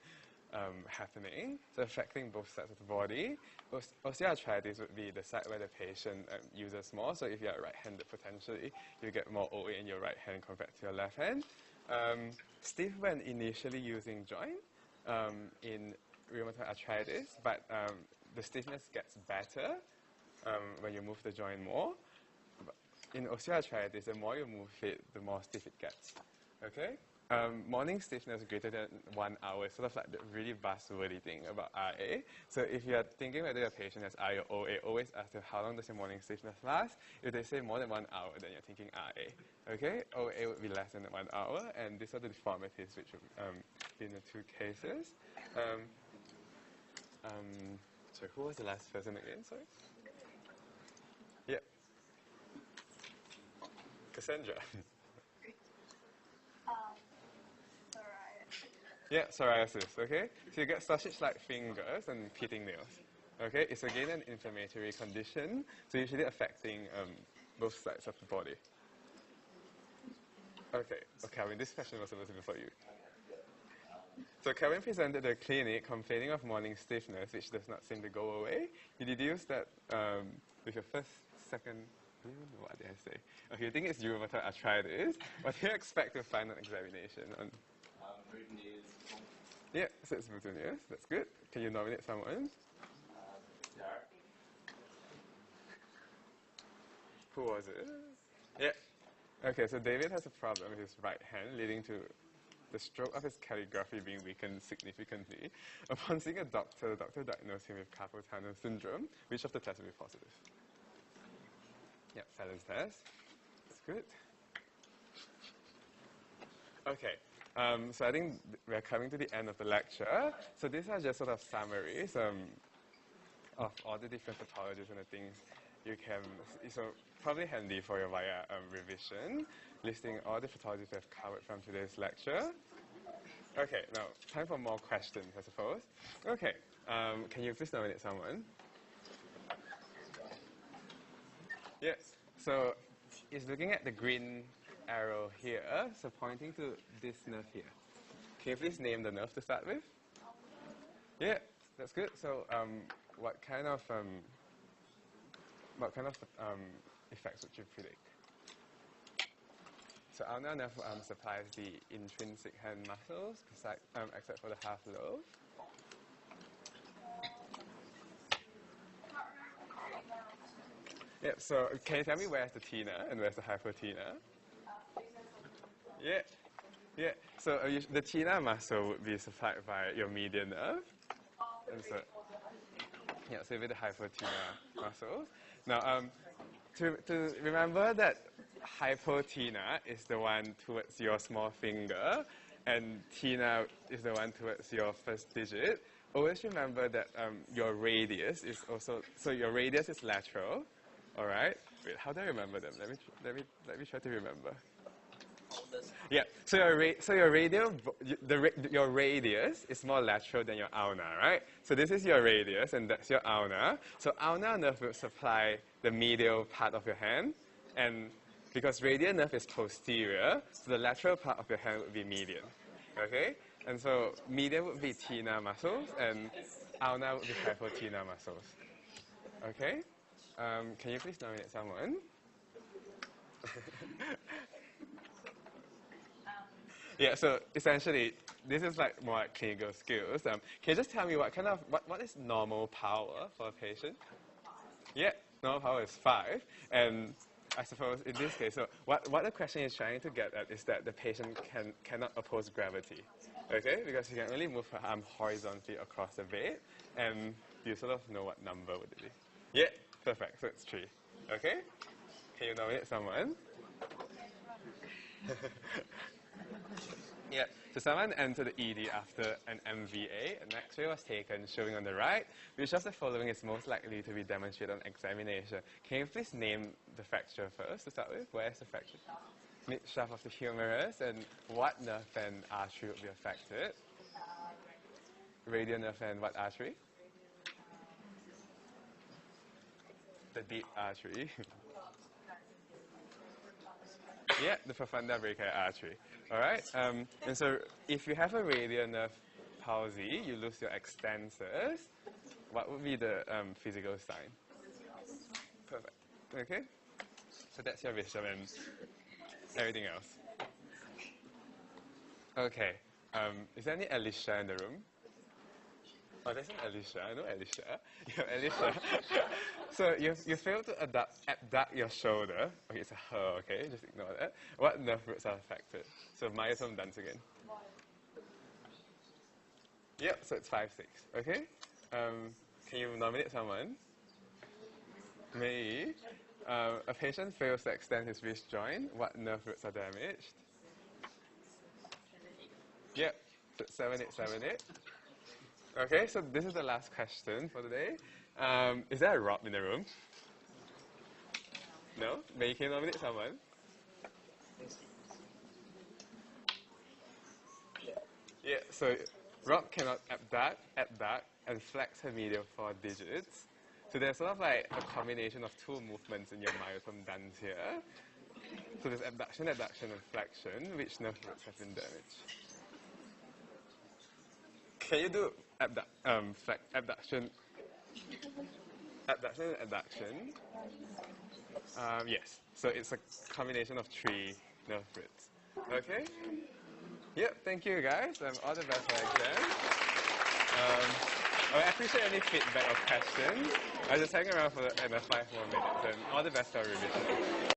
happening, so affecting both sides of the body. Osteoarthritis would be the side where the patient uses more, so if you're right-handed, potentially, you get more OA in your right hand compared to your left hand. Stiff when initially using joint in rheumatoid arthritis, but the stiffness gets better when you move the joint more. In osteoarthritis, the more you move it, the more stiff it gets. Okay? Morning stiffness greater than 1 hour, sort of like the really buzzwordy thing about RA. So if you're thinking whether your patient has RA or OA, always ask them how long does your morning stiffness last. If they say more than 1 hour, then you're thinking RA. Okay? OA would be less than 1 hour, and these are the deformities which would be in the two cases. Sorry, who was the last person again? Sorry? Yeah. Cassandra. Yeah, psoriasis, okay? So you get sausage-like fingers and pitting nails, okay? It's again an inflammatory condition, so usually affecting both sides of the body. Okay, so Calvin, this question was supposed to be for you. So Calvin presented the clinic complaining of morning stiffness, which does not seem to go away. You deduced that with your second, what did I say? Okay, you think it's rheumatoid arthritis. What do you expect to find on examination? Yeah, so it's boutonniere. That's good. Can you nominate someone? Who was it? Yeah. Okay, so David has a problem with his right hand, leading to the stroke of his calligraphy being weakened significantly. Upon seeing a doctor, the doctor diagnosed him with carpal tunnel syndrome. Which of the tests will be positive? Yeah, silence test. That's good. Okay. So I think we're coming to the end of the lecture. So these are just sort of summaries of all the different pathologies and the things you can, so probably handy for your via revision, listing all the pathologies we've covered from today's lecture. Okay, now time for more questions, I suppose. Okay, can you please nominate someone? Yes, so it's looking at the green arrow here, so pointing to this nerve here. Can you please name the nerve to start with? Yeah, that's good. So, what kind of effects would you predict? So, ulnar nerve supplies the intrinsic hand muscles, except for the half lobe. Yeah. So, can you tell me where's the tena and where's the hypothenar? Yeah, yeah. So the tena muscle would be supplied by your median nerve, and so yeah, so with the hypothenar muscles. Now, to remember that hypothenar is the one towards your small finger, and tena is the one towards your first digit. always remember that your radius is also, so your radius is lateral, all right? Wait, how do I remember them? Let me try to remember. Yeah, so your radius is more lateral than your ulna, right? So this is your radius, and that's your ulna. So ulnar nerve will supply the medial part of your hand, and because radial nerve is posterior, so the lateral part of your hand would be median, okay? And so median would be thenar muscles, and ulnar would be hypothenar muscles, okay? Can you please nominate someone? Yeah, so essentially, this is like more like clinical skills. Can you just tell me what is normal power for a patient? Yeah, normal power is 5. And I suppose in this case, so what the question is trying to get at is that the patient cannot oppose gravity, okay? Because you can only move her arm horizontally across the bed, and you sort of know what number would it be. Yeah, perfect, so it's 3, okay? Can you nominate someone? Yeah, so someone entered the ED after an MVA. An X-ray was taken showing on the right. Which of the following is most likely to be demonstrated on examination? Can you please name the fracture first to start with? Where is the fracture? Mid shaft of the humerus, and what nerve and artery will be affected? Radial nerve and what artery? The deep artery. Yeah, the profunda brachial artery. All right. And so, if you have a radial nerve palsy, you lose your extensors. What would be the physical sign? Perfect. Okay. So that's your vision and everything else. Okay. Is there any Alicia in the room? Oh, there's an Alicia. I know Alicia. Yeah, Alicia. So you failed to abduct your shoulder. Okay, it's a her, okay? Just ignore that. What nerve roots are affected? So myotome dance again. Yep, so it's 5, 6. Okay? Can you nominate someone? Me. A patient fails to extend his wrist joint. What nerve roots are damaged? Yep, so it's 7, 8, 7, 8. Okay, so this is the last question for today. Is there a Rob in the room? No? May you nominate someone? Yeah, so Rob cannot abduct, and flex her medial 4 digits. So there's sort of like a combination of 2 movements in your myotome dance here. So there's abduction, and flexion. Which nerve roots have been damaged? Can you do abduction? Abduction and adduction? Yes. So it's a combination of 3 nerve roots. Okay? Yep, thank you guys. All the best for exam. I appreciate any feedback or questions. I'll just hang around for another 5 more minutes, and all the best for revision.